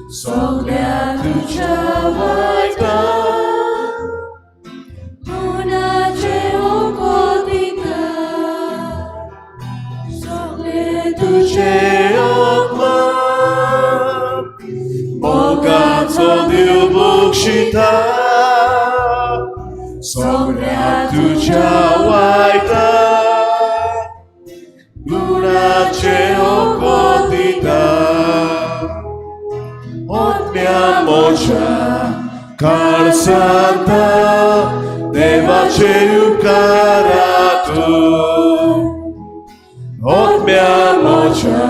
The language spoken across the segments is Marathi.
सगळ्या तुझ्या वायटान मनाचे ओकोदिता सगळे तुझे अपमान बोगाचो देव बक्षिता सगळ्या तुझ्या वायटान गुणाचे ओकोदिता ओत्म्या मोच्या काळसांता देवाचे उपकारा तू ओत्म्या मोच्या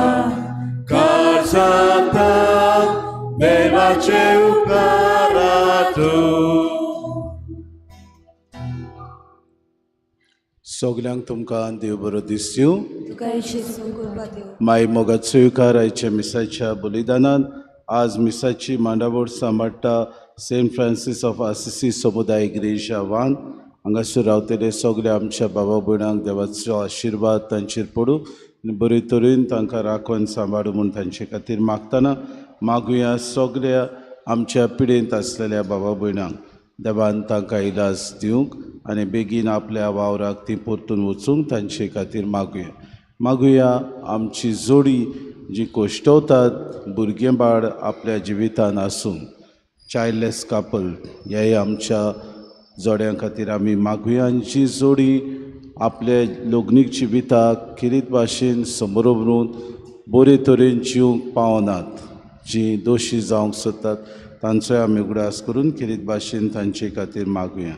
काळसांता देवाचे उपकारा तू. सगल्यांक तुमकां देव बरो दीस दिवं. माय मोगाचो स्वीकार आयच्या मिसाच्या बलिदानान आज मिसाची मांडावळ सांबाळटा सेंट फ्रांसीस ऑफ आसिसी समुदाय इग्रेजा वान हांगासर रावतले सगळे आमच्या बाबा भयणांक देवाचो आशिर्वाद तांचेर पडूं आनी बरे तरेन तांकां राखून सांबाळूं म्हूण तांचे खातीर मागतना मागुया सगळ्या आमच्या पिडेंत आसलेल्या बाबा भयणांक देवान तांकां इलाज दिवंक आनी बेगीन आपल्या वावराक ती परतून वचूंक तांचे खातीर मागुया आमची जोडी जी कोश्टवतात भुरगेंबाळ आपल्या जिवितान आसूं चायल्डलेस कपल ह्याय आमच्या जोड्यां खातीर आमी मागुया. जी जोडी आपल्या लग्नीक जिविताक किरीत भाशेन समोर व्हरून बरे तरेन जिवंक पावनात जी दोशी जावंक सोदतात तांचोय आमी उगडास करून किरीत भाशेन तांचे खातीर मागुया.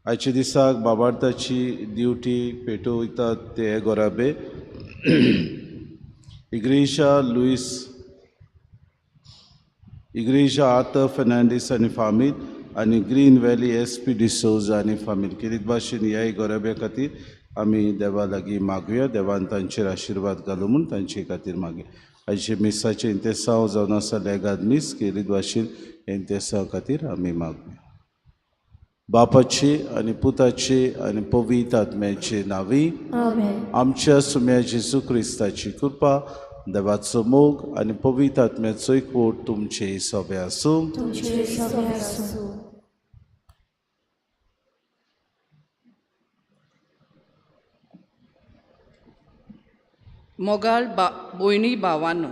आयच्या दिसाक बाबार्थाची ड्युटी पेटोवतात ते गोराबे Igreja आर्थर फर्नांडीस आनी फामील आनी ग्रीन व्हॅली SP डिसोजा आनी फामील किरीत भाशेन ह्याय गोराब्या खातीर आमी देवा लागीं मागुया. देवान तांचेर आशिर्वाद घालूं म्हूण तांचे खातीर मागुया. आयचे मिसाचें इंतेसांव जावन आसा लेगाद मीस किरीत भाशेन इंतेसांव खातीर आमी मागुया. बापाचे आनी पुताचे आनी पवित्र आत्म्याचे नांवी आमच्या सुम्या जेजू क्रिस्ताची कृपा देवाचो मोग आनी पवित्र आत्म्याचो एकवट तुमचे सोबे आसूं. मोगाळ भयणी भावांनो,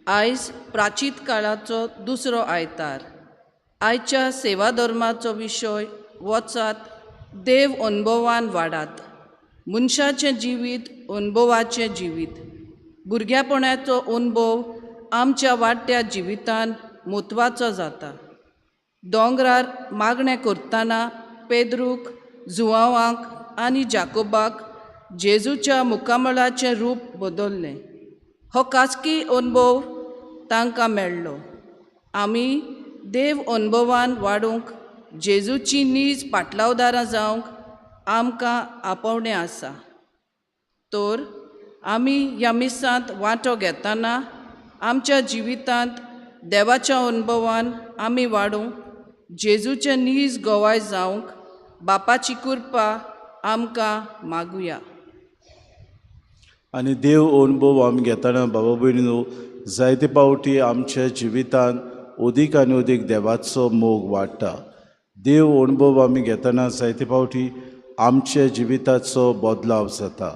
आयज प्राचीत काळाचो दुसरो आयतार. आयच्या सेवा धर्माचो विशय वचात देव अनुभवान वाडात. मनशाचें जिवीत अनुभवाचें जिवीत. भुरग्यापणाचो अनुभव आमच्या वाडट्या जिवितान म्हत्वाचो जाता. दोंगरार मागणें करतना पेद्रूक जुआंवाक आनी जाकोबाक जेजूच्या मुखामळाचें रूप बदल्लें. हो खासगी अनुभव तांकां मेळ्ळो. आमी देव अनुभवान वाडूंक जेजूची नीज पाटलावदारां जावंक आमकां आपोवणें आसा. तर आमी ह्या मिसांत वांटो घेतना आमच्या जिवितांत देवाच्या अनुभवान आमी वाडूंक जेजूचे नीज गोवाय जावंक बापाची कृपा आमकां मागुया. आनी देव अनुभव आमी घेतना बाबा भयणीनो जायते पावटी आमच्या जिवितान अदीक आनी अदीक देवाचो मोग वाडटा. देव अनुभव आमी घेतना जायते पावटी आमच्या जिविताचो बदलाव जाता.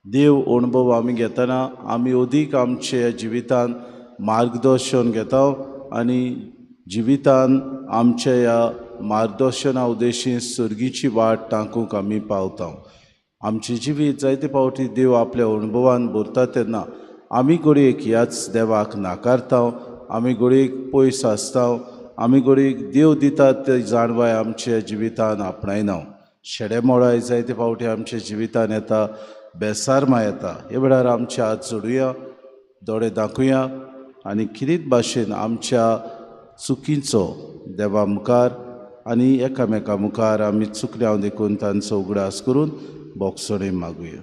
देव अनुभव आमी घेतना आमी अदीक आमच्या जिवितान मार्गदर्शन घेता आनी जिवितान आमच्या ह्या मार्गदर्शना उद्देशीं सर्गीची वाट टांकूंक आमी पावता. आमचें जिवीत जायते पावटी देव आपल्या अनुभवान भरता तेन्ना आमी घडयेक ह्याच देवाक नाकारता. आमी घडयेक पयस आसता. आमी घडयेक देव दितात ते जाणवाय आमच्या जिवितान आपणायना. शेडेमोडाय जायते पावटी आमच्या जिवितान येता. बेसारमा येता. हे वेळार आमचे हात जोडुया, दोळे दाखुया आनी किरीत भाशेन आमच्या चुकींचो देवा मुखार आनी एकामेका मुखार आमी चुकल्यांव देखून तांचो उगडास करून बोगसणे मागुया.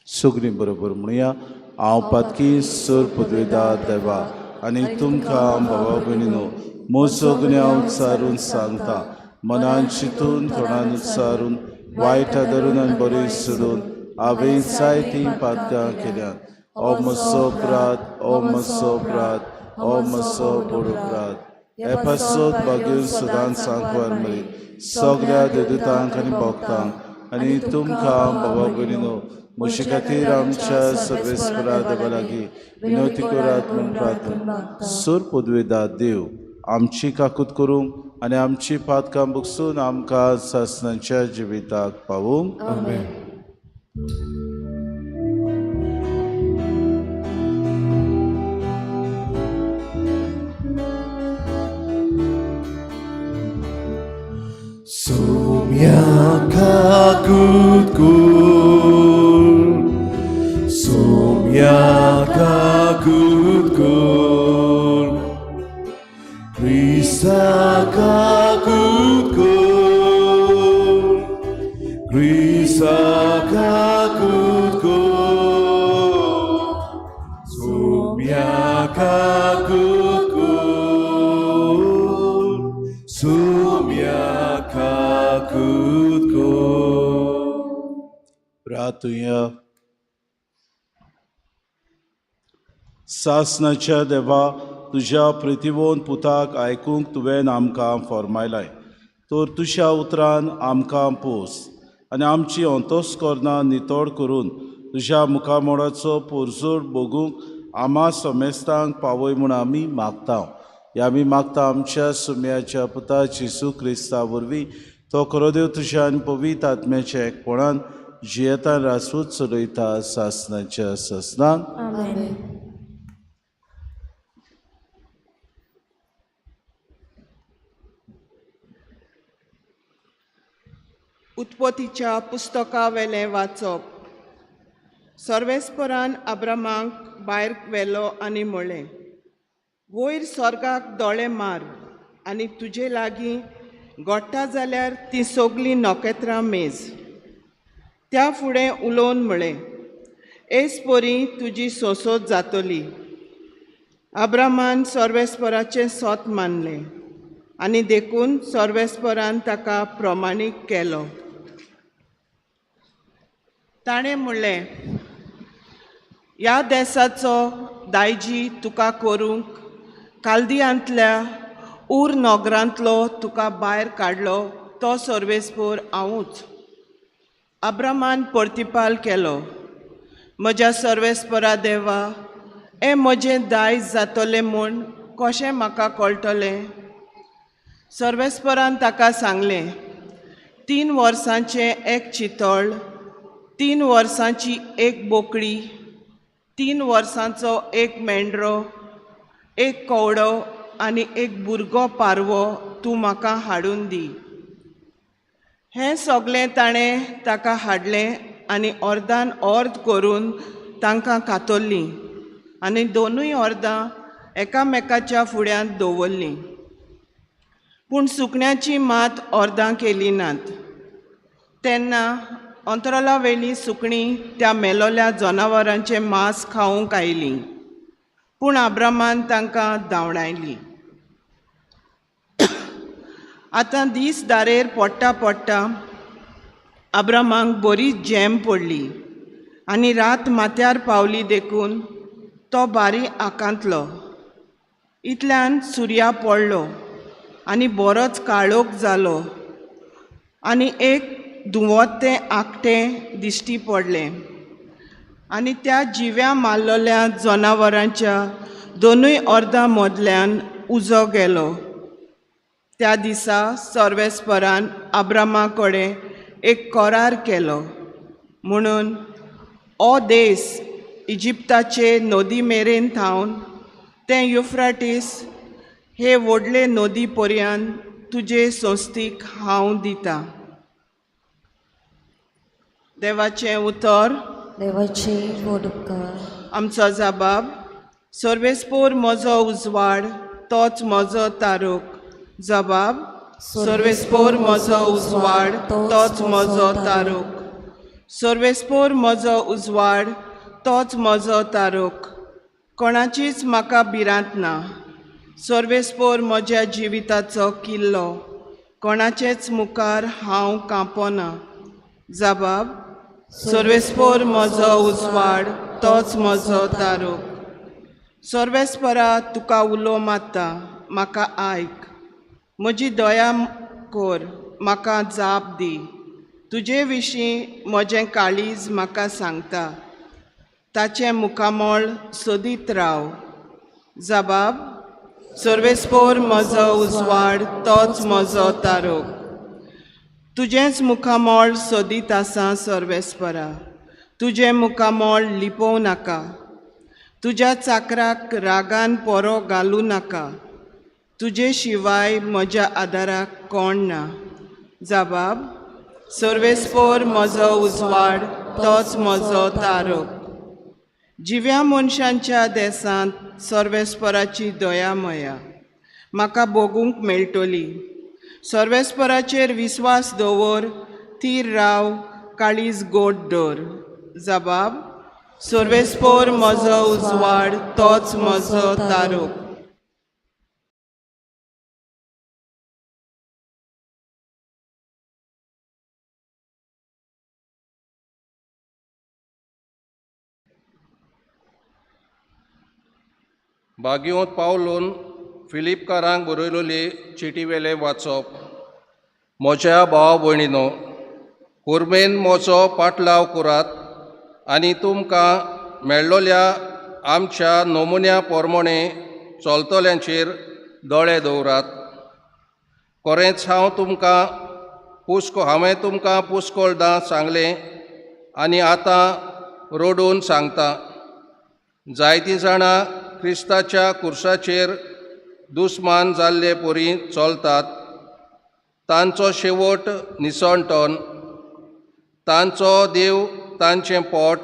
सगळीं बरोबर म्हणुया. हांव पातकी सर पदवेदार देवा आनी तुमकां भावा भयणीनो म्हजो गुन्यांव चारून सांगता. मनान चिंतून तोंडान उच्चारून वायट धरून आनी बरें सोडून हांवें जायतीं पातकां केल्यात हो म्हजो अपराध हो म्हजो अपराध हो म्हजो अपराध हे पासत बागेर सदांच सांगवार मरे सगळ्या देदूतांक आनी भक्तांक आनी तुमकां बाबा भयणीनो म्हजे खातीर आमच्या सर्वेस्परा देवा लागीं विनवती करात म्हूण प्रार्थना सूर पदवेदार देव आमची काकूत करूंक आनी आमची पातकां बुकसून आमकां सासणाच्या जिविताक पावूंक आमेन. Soumya kakut kur, Soumya kakut kur, Krista kakut kur, Krista kakut kur, Soumya kakut kur, Soumya kakut kur. प्रार्थुया सासणाच्या देवा तुज्या प्रितीवोन पुताक आयकूंक तुवें आमकां फॉर्मायलाय तर तुज्या उतरान आमकां पोस आनी आमची अंतस्करणां नितळ करून तुज्या मुखामोडाचो पोरजोर भोगूंक आमा समेस्तांक पावय म्हूण आमी मागता हे आमी मागता आमच्या सुम्याच्या पुता जेसू क्रिस्ता वरवीं तो खरोदेव तुज्या आनी पवित्र आत्म्याच्या एकपणान जियेता रासवूत चलयता सासणाच्या ससनान आमेन. उत्पत्तीच्या पुस्तका वेलें वाचप. सर्वेस्परान अब्रामांक भायर व्हेलो आनी म्हळें, वयर स्वर्गाक दोळे मार आनी तुजे लागीं घोडटा जाल्यार तीं सगलीं नोखेत्रां मेज. त्या फुडें उलोवन म्हळें, एस परी तुजी सोसोत जातली. अब्रामान सर्वेस्पराचें सोत मानलें आनी देखून सर्वेस्परान ताका प्रमाणीक केलो. ताणें म्हणलें, ह्या देसाचो दायजी तुका करूंक कालदियांतल्या ऊर नोगरांतलो तुका भायर काडलो तो सर्वेस्पोर हांवूच. अब्रामान परतिपाल केलो, म्हज्या सर्वेस्परा देवा, हें म्हजें दायज जातलें म्हूण कशें म्हाका कळटलें? सर्वेस्परान ताका सांगलें, 3 वर्सांचें एक चितळ, 3 वर्सांची एक बोकडी, 3 वर्सांचो एक मेंढरो, एक कवडो आनी एक भुरगो पारवो तूं म्हाका हाडून दी. हें सगलें ताणें ताका हाडलें आनी अर्दान अर्द करून तांकां कातरलीं आनी दोनूय अर्दां एकामेकाच्या फुड्यांत दवरलीं. पूण सुकण्याची मात अर्दां केली नात. तेन्ना अंतराला वेळी सुकणीं त्या मेलोल्या जनावरांचें मांस खावंक आयलीं, पूण अब्रामान तांकां धांवडायली. आतां दीस दारेर पडटा पडटा अब्रामांक बरीच झेम पडली आनी रात माथ्यार पावली देखून तो बारी आकांतलो. इतल्यान सुर्या पडलो आनी बरोच काळोख जालो आनी एक धुंवतें आकटें दिश्टी पडलें आनी त्या जिव्या मारलोल्या जनावरांच्या दोनूय अर्दां मदल्यान उजो गेलो. त्या दिसा सर्वेस्परान अब्रामा कडेन एक करार केलो म्हणून हो देस इजिप्ताचे नदी मेरेन थावन तें युफ्राटीस हे व्हडले नदी पर्यंत तुजे संस्थीक हांव दितां. देवाचें उतर. देवाची वडकार. आमचो जबाब. सर्वेस्पोर म्हजो उजवाड तोच म्हजो तारूक. जबाब. सर्वेस्पोर म्हजो उजवाड तोच म्हजो तारूक. सर्वेस्पोर म्हजो उजवाड तोच म्हजो तारूक. कोणाचीच म्हाका भिरांत ना. सर्वेस्पोर म्हज्या जिविताचो किल्लो. कोणाचेच मुखार हांव कांपोना. जबाब. सर्वेस्पोर म्हजो उजवाड तोच म्हजो तारू. सर्वेस्परा तुका उलो मात्ता, म्हाका आयक. म्हजी दया कोर, म्हाका जाप दी. तुजे विशीं म्हजें काळीज म्हाका सांगता. ताचें मुखामोळ सोदीत राव. जबाब: सर्वेस्पोर म्हजो उजवाड तोच म्हजो तारू. तुजेंच मुखामोळ सोदीत आसा सर्वेस्परा. तुजें मुखामोळ लिपोव नाका. तुज्या चाकराक रागान पोरो घालूं नाका. तुजे शिवाय म्हज्या आदाराक कोण ना. जबाब: सर्वेस्पोर म्हजो उजवाड तोच म्हजो तारू. जिव्या मनशांच्या देसांत सर्वेस्पराची दया मया म्हाका भोगूंक मेळटली. सर्वेस्पराचेर विस्वास दवर, थीर राव, काळीज गोड दवर. जबाब: सर्वेस्पोर म्हजो उजवाड तोच म्हजो तारू. बागयोंत पावलून फिलिपकारांक बरयलोली चिटीवेले वाचप. म्हज्या भाव भयणीनो, कुर्मेन म्हजो पाटलाव करात आनी तुमकां मेळ्ळोल्या आमच्या नमुन्या पोरमोणे चलतल्यांचेर दोळे दवरात. खरेंच हांवें तुमकां पुस्कोळदां सांगलें आनी आतां रडून सांगता. जायतीं जाणां क्रिस्ताच्या खुर्साचेर दुस्मान जाल्ले परी चलतात. तांचो शेवट निसणटोन. तांचो देव तांचें पोट.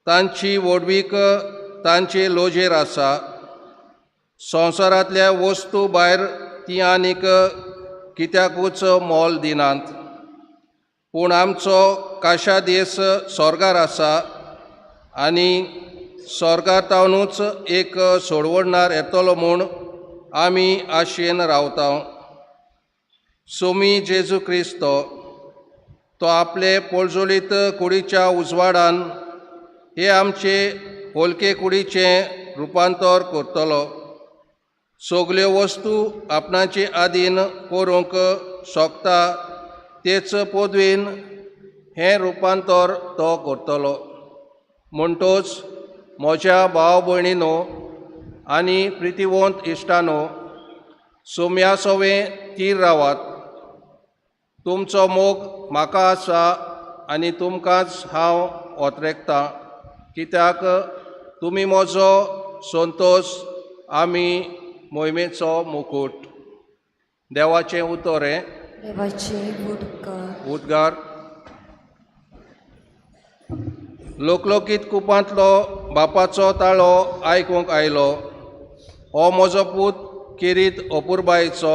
तांची वडवीक तांचे लोजेर आसा. संवसारांतल्या वस्तू भायर ती आनीक कित्याकूच मोल दिनात. पूण आमचो काशा देस स्वर्गार आसा आनी स्वर्गांतावनूच एक सोडवडणार येतलो म्हूण आमी आशेन रावता. सोमी जेजू क्रिस्त तो आपले पळजोलीत कुडीच्या उजवाडान हे आमचे होलके कुडीचें रुपांतर करतलो. सगल्यो वस्तू आपणाचे आदीन करूंक शकता तेच पदवेन हें रुपांतर तो करतलो. म्हणटच म्हज्या भाव भयणीनो आनी प्रितीवंत इश्टानो, सोम्या सवें थीर रावात. तुमचो मोग म्हाका आसा आनी तुमकांच हांव ओतरेकतां, कित्याक तुमी म्हजो संतोश आमी मोहिमेचो मुकूट. देवाचें उतर हें. देवाचे उद्गार. लोकलोकीत कुपांतलो बापाचो ताळो आयकूंक आयलो. हो म्हजो पूत किरीत अपुरबायेचो,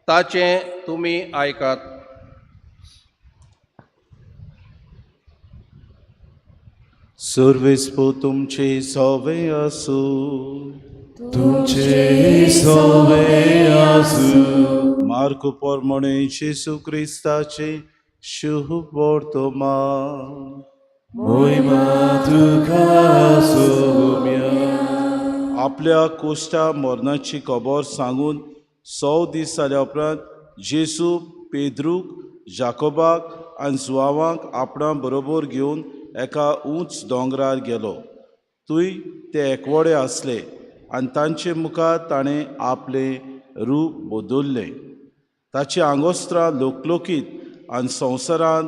ताचें तुमी आयकात. सर्वेस्पो तुमचे सवे आसूं. तुमचे सवे आसूं. मार्क पोरमोणे जेसू क्रिस्ताचे शुभ वर्तमान. मोहिमा तुका सोम्या. आपल्या कोश्टा मरणाची खबर सांगून 6 दीस जाल्या उपरांत जेसू पेद्रूक, जाकोबाक आनी जुआवांक आपणा बरोबर घेवन एका उंच दोंगरार गेलो. थंय ते एकवडे आसले आनी तांचे मुखार ताणें आपलें रूप बदल्लें. ताची आंगोस्त्रां लोकलोकीत आनी संवसारांत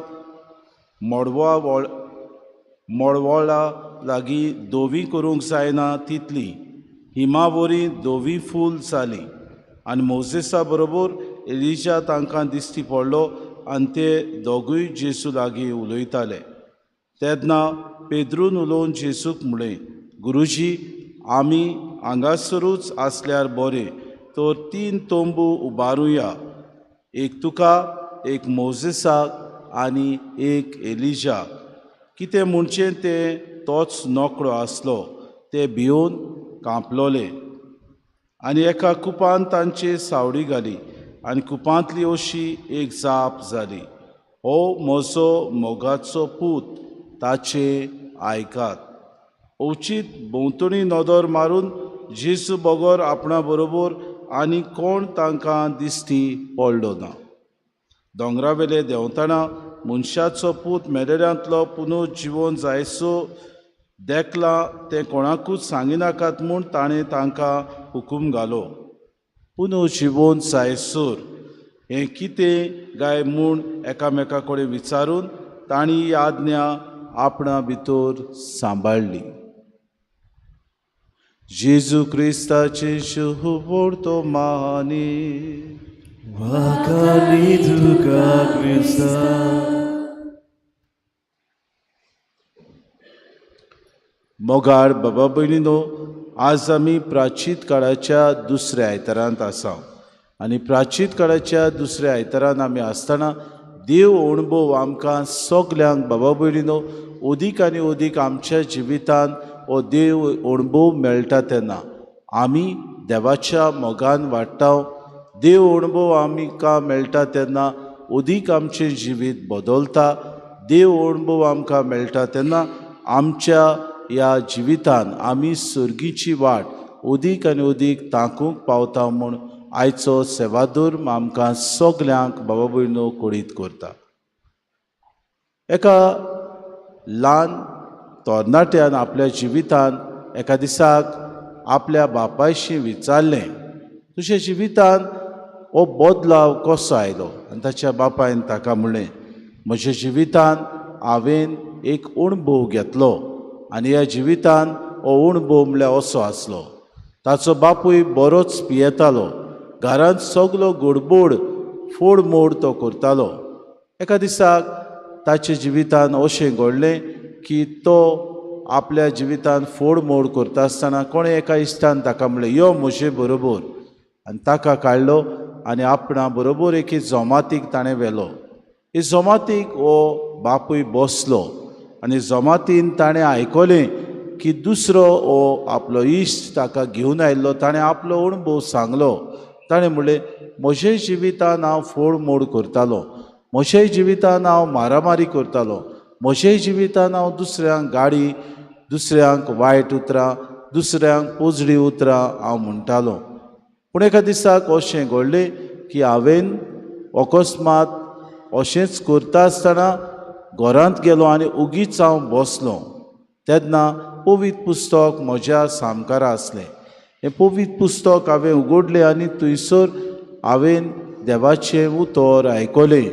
मडवळा लागीं दोवी करूंक जायना तितली हिमावरी दोवी फूल जाली. आनी मोजेसा बरोबर एलिजा तांकां दिश्टी पडलो आनी ते दोगूय जेसू लागीं उलयताले. तेन्ना पेद्रून उलोवन जेसूक म्हणलें, गुरुजी, आमी हांगासरूच आसल्यार बरें, तर 3 तोंबू उबारुया, एक तुका, एक मोजेसाक आनी एक एलिजा. कितें म्हणचें तें तोच नोकळो आसलो. ते भिवन कांपलोले आनी एका कुपांत तांचे सावडी घाली आनी कुपांतली अशी एक जाप जाली. हो म्हजो मोगाचो पूत ताचे आयकात. ओचीत भोंवतणी नदर मारून जेजू बगोर आपणा बरोबर आनी कोण तांकां दिश्टी पडलो ना. दोंगरावेले देंवतना मनशाचो पूत मेलेल्यांतलो पुनर्जीवन जायसो देखला तें कोणाकूच सांगिनाकात म्हूण ताणें तांकां हुकूम घालो. पुनर्जीवन जायसर हें कितें गाय म्हूण एकामेका कडेन विचारून तांणी ही आज्ञा आपणा भितर सांबाळली. जेजू क्रिस्ताचे शुभ तो मानी वाकाली तुका क्रिस्ता. मोगाळ बाबा भयणीनो, आज आमी प्राचीत काळाच्या दुसऱ्या आयतारांत आसा आनी प्राचीत काळाच्या दुसऱ्या आयतारांत आमी आसतना देव अणभव आमकां सगल्यांक बाबा भयणीनो ओदीक आनी ओदीक आमच्या जिवितांत हो देव अणभव मेळटा तेन्ना आमी देवाच्या मोगान वाडटा. देव अणभव आमकां मेळटा तेन्ना ओदीक आमचें जिवीत बदलता. देव अणभव आमकां मेळटा तेन्ना आमच्या ह्या जिवितांत आमी सर्गीची वाट ओदीक आनी ओदीक तांकूंक पावता म्हूण आयचो सेवादोर आमकां सगल्यांक बाबा भयणो कोडीत करता. एका ल्हान तरणाट्यान आपल्या जिवितांत एका दिसाक आपल्या बापायशी विचारलें, तुज्या जिवितांत हो बदलाव कसो आयलो? आनी ताच्या बापायन ताका म्हणलें, म्हज्या जिवितांत हांवें एक अणभव घेतलो आनी ह्या जिवितांत हो अणभव म्हळ्यार असो आसलो. ताचो बापूय बरोच पियेतालो. घरांत सगलो गडबड फोडमोड तो करतालो. एका दिसाक ताच्या जिवितांत अशें घडलें की तो आपल्या जिवितांत फोडमोड करता आसतना कोणें एका इश्टान ताका म्हणलें, यो म्हजे बरोबर. आनी ताका काडलो आनी आपणा बरोबर एके जमातीक ताणें व्हेलो. हे जमातीक हो बापूय बसलो आनी जमातीन ताणें आयकलें की दुसरो हो आपलो इश्ट ताका घेवन आयिल्लो. ताणें आपलो अणभव सांगलो. ताणें म्हणलें, म्हज्या जिवितांत हांव फोडमोड करतालो, म्हज्या जिवितांत हांव मारामारी करतालो, म्हज्या जिवितांत हांव दुसऱ्यांक गाडी, दुसऱ्यांक वायट उतरां, दुसऱ्यांक पोजडी उतरां हांव म्हणटालो. पूण एका दिसाक अशें घडलें की हांवें अकस्मात अशेंच करता आसतना घरांत गेलो आनी उगीच हांव बसलो. तेन्ना पवित्र पुस्तक म्हज्या सामकारा आसलें. हें पवित्र पुस्तक हांवें उगडलें आनी थंयसर हांवें देवाचें उतर आयकलें,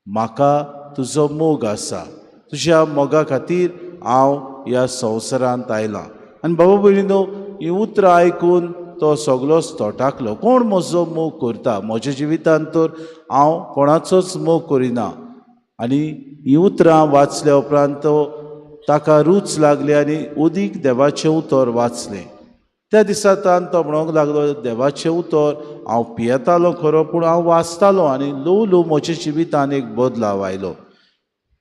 म्हाका तुजो मोग आसा, तुज्या मोगा खातीर हांव ह्या संवसारांत आयलां. आनी बाबा भयणीनो, हीं उतरां आयकून तो सगलोच तोटाकलो. कोण म्हजो मोग करता? म्हज्या जिवितांत तर हांव कोणाचोच मोग करिना. आनी हीं उतरां वाचल्या उपरांत तो ताका रूच लागली आनी ओदीक देवाचें उतर वाचलें. त्या दिसांतल्यान तो म्हणूंक लागलो, देवाचें उतर हांव पियेतालो खरो, पूण हांव वाचतालो आनी ल्हव ल्हव म्हज्या जिवितांत एक बदलाव आयलो.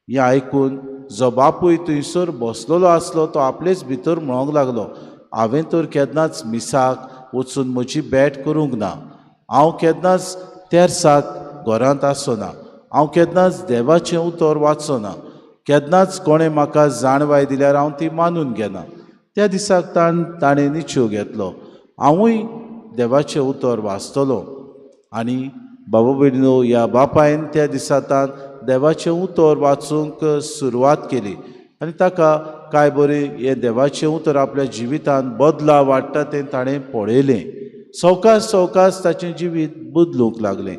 हें आयकून जो बापूय थंयसर बसलेलो आसलो तो आपलेच भितर म्हणूंक लागलो, हांवें तर केन्नाच मिसाक वचून म्हजी बॅट करूंक ना, हांव केन्नाच तेर्साक घरांत आसोना, हांव केन्नाच देवाचें उतर वाचोना, केन्नाच कोणें म्हाका जाणवाय दिल्यार हांव ती मानून घेना. त्या दिसाक ताणें निश्चय घेतलो, हांवूय देवाचें उतर वाचतलो. आनी बाबा भयणीनो, ह्या बापायन त्या दिसांतान देवाचें उतर वाचूंक सुरवात केली आनी ताका काय बरें हें देवाचें उतर आपल्या जिवितांत बदलाव वाडटा तें ताणें पळयलें. सवकास सवकास ताचें जिवीत बदलूंक लागलें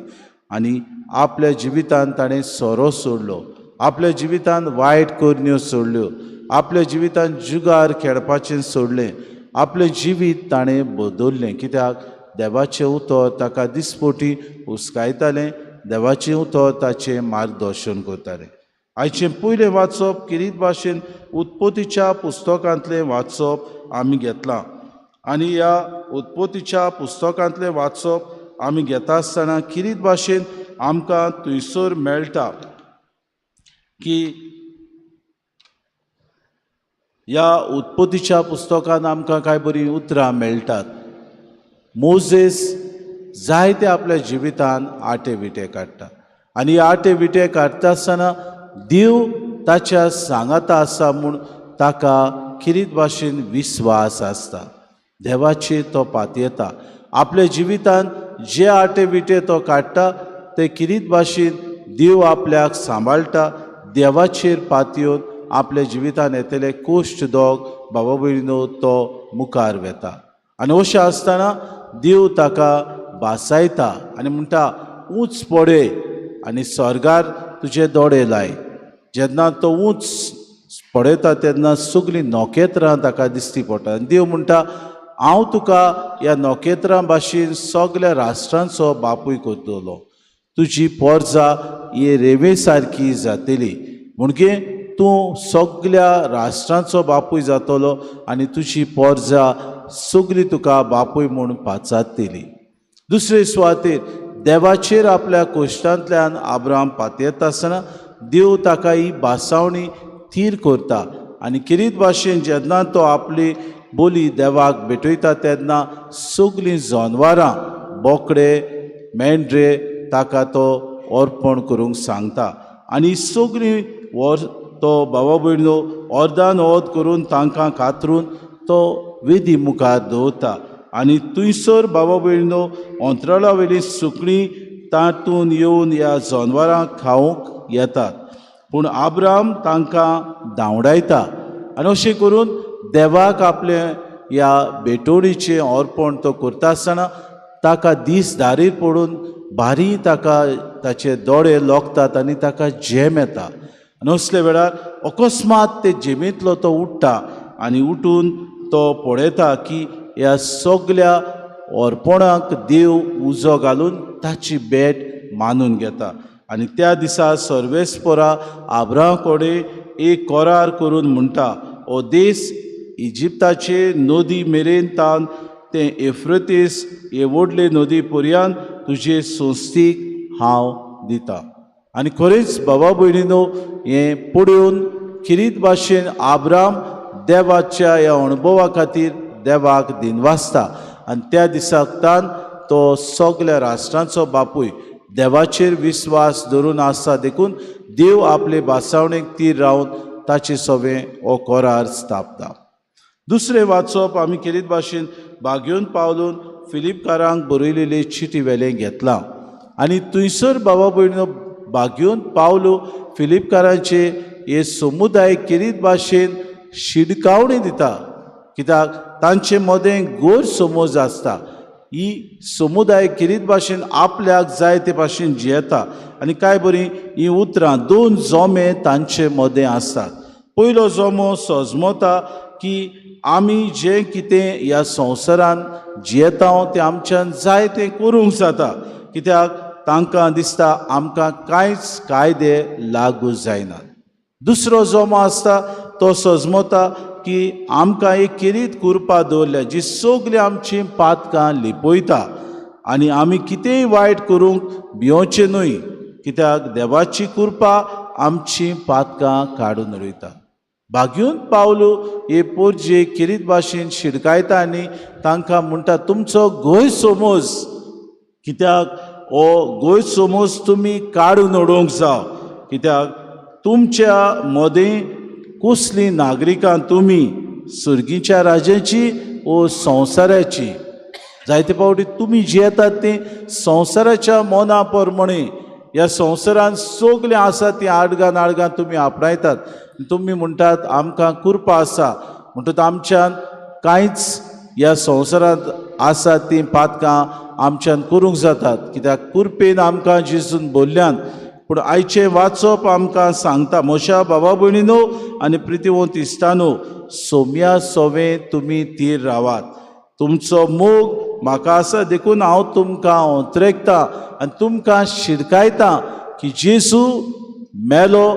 आनी आपल्या जिवितांत ताणें सोरो सोडलो, आपल्या जिवितांत वायट करण्यो सोडल्यो, आपल्या जिवितांत जुगार खेळपाचें सोडलें, आपलें जिवीत ताणें बदल्लें. कित्याक देवाचें उतर ताका दिसपोटी हुस्कायतालें, देवाचें उतर ताचें मार्गदर्शन करतालें. आयचें पयलें वाचप किरीत भाशेन उत्पत्तीच्या पुस्तकांतलें वाचप आमी घेतलां. आनी ह्या उत्पत्तीच्या पुस्तकांतलें वाचप आमी घेता आसतना किरीत भाशेन आमकां थंयसर मेळटा की ह्या उत्पत्तीच्या पुस्तकांत आमकां कांय बरीं उतरां मेळटात. मोजेस जायते आपल्या जिवितांत आटे विटे काडटा आनी आटे विटे काडटा आसतना देव ताच्या सांगाता आसा म्हूण ताका किरीत भाशेन विस्वास आसता. देवाचेर तो पातयेता. आपल्या जिवितांत जे आटे विटे तो काडटा ते किरीत भाशेन देव आपल्याक सांबाळटा. देवाचेर पातयेवन आपल्या जिवितांत येतले कोश्ट दोग बाबा भयणीनो तो मुखार वेता. आनी अशें आसतना देव ताका बासायता आनी म्हणटा ऊंच पडय आनी स्वर्गार तुजे दोळे लाय. जेन्ना तो ऊंच पडयता तेन्ना सगळीं नोखेत्रां ताका दिसती पडटा. आनी देव म्हणटा हांव तुका ह्या नोखेत्रां भाशेन सगळ्या राष्ट्रांचो बापूय करतलो. तुजी पोरजां ही रेंवे सारकी जातली. म्हणजे तूं सगळ्या राष्ट्रांचो बापूय जातलो आनी तुजी पोरजां सगळीं तुका बापूय म्हूण पाचारतली. दुसरे सुवातेर देवाचेर आपल्या कोश्टांतल्यान आब्राम पातयेता आसतना देव ताका ही बासावणी थीर करता. आनी किरीत भाशेन जेन्ना तो आपली बोली देवाक भेटयता तेन्ना सगळीं जनवरां बोकडे मेंढरे ताका तो अर्पण करूंक सांगता. आनी सगळीं तो बाबा भयणो अर्दान ओद करून तांकां कातरून तो वेदी मुखार दवरता. आनी थंयसर बाबा भयणो अंतराळा वेली सुकणीं तातूंत येवन ह्या जनवरांक खावंक येतात. पूण आब्राम तांकां धांवडायता. आनी अशें करून देवाक आपले ह्या भेटोणीचें अर्पण तो करता आसतना ताका दीस धारीर पडून भारी ताका ताचे दोळे लोकतात आनी ताका झेम येता. आनी असले वेळार अकस्मात ते झेमींतलो तो उठ्ठा आनी उठून तो पळयता की ह्या सगळ्या अर्पणाक देव उजो घालून ताची भेट मानून घेता. आनी त्या दिसा सर्वेस्परा आब्रामा कडेन एक करार करून म्हणटा हो देश इजिप्ताचे नदी मेरेन तान ते एफ्रोतीस हे व्हडले नदी पर्यंत तुजे संस्थीक हांव दिता. आनी खरेंच बाबा भयणीनो हें पळोवन किरीत भाशेन आब्राम देवाच्या ह्या अणभवा खातीर देवाक दिनवासता. आनी त्या दिसाकतान तो सगळ्या राष्ट्रांचो बापूय देवाचेर विस्वास दवरून आसा देखून देव आपले बासावणेक तीर रावन ताचे सवें हो करार स्थापता. दुसरें वाचप आमी किरीत भाशेन बागेवन पावलून फिलिपकारांक बरयलेली चिटी वेलें घेतलां. आनी थंयसर बाबा भयणीनो बागेवन पावलो फिलिपकारांचे हे समुदाय किरीत भाशेन शिडकावणी दिता. कित्याक तांचे मदें गैरसमज आसता. ही समुदाय किरीत भाशेन आपल्याक जाय ते भाशेन जियेता. आनी काय बरी ही उतरां दोन जोमे तांचे मदें आसतात. पयलो जोमो सजमता की आमी जें कितें ह्या संवसारान जियेता तें आमच्यान जाय तें करूंक जाता. कित्याक तांकां दिसता आमकां कांयच कायदे लागू जायनात. दुसरो जोमो आसता तो सजमता की आमकां एक किरीत कुरपा दवरल्या जी सगळीं आमचीं पातकां लिपयता आनी आमी कितेंय वायट करूंक भिवचें न्हय. कित्याक देवाची कृपा आमचीं पातकां काडून उडयता. बागेवन पावलो हे पोरजे किरीत भाशेन शिडकायता आनी तांकां म्हणटा तुमचो गैरसमज कित्याक हो गैरसमज तुमी काडून उडोवंक जाय. कित्याक तुमच्या मदें कसलीं नागरिकां तुमी सुर्गीच्या राज्याची ओ संवसाराची. जायते फावटी तुमी जियेतात तें संवसाराच्या मोना प्रमाणे ह्या संवसारान सगलें आसा तीं आडगां तुमी आपणायतात. तुमी म्हणटात आमकां कृपा आसा म्हणटच आमच्यान कांयच ह्या संवसारांत आसा तीं पातकां आमच्यान करूंक जातात. कित्याक कृपेन आमकां जेजून भरल्यान. पूण आयचें वाचप आमकां सांगता म्हज्या बाबा भयणीनो आनी प्रितीवंत इश्टानो सोम्या सोवें तुमी तीर रावात. तुमचो मोग म्हाका आसा देखून हांव तुमकां अंतरेकता आनी तुमकां शिडकायता की जेजू मेलो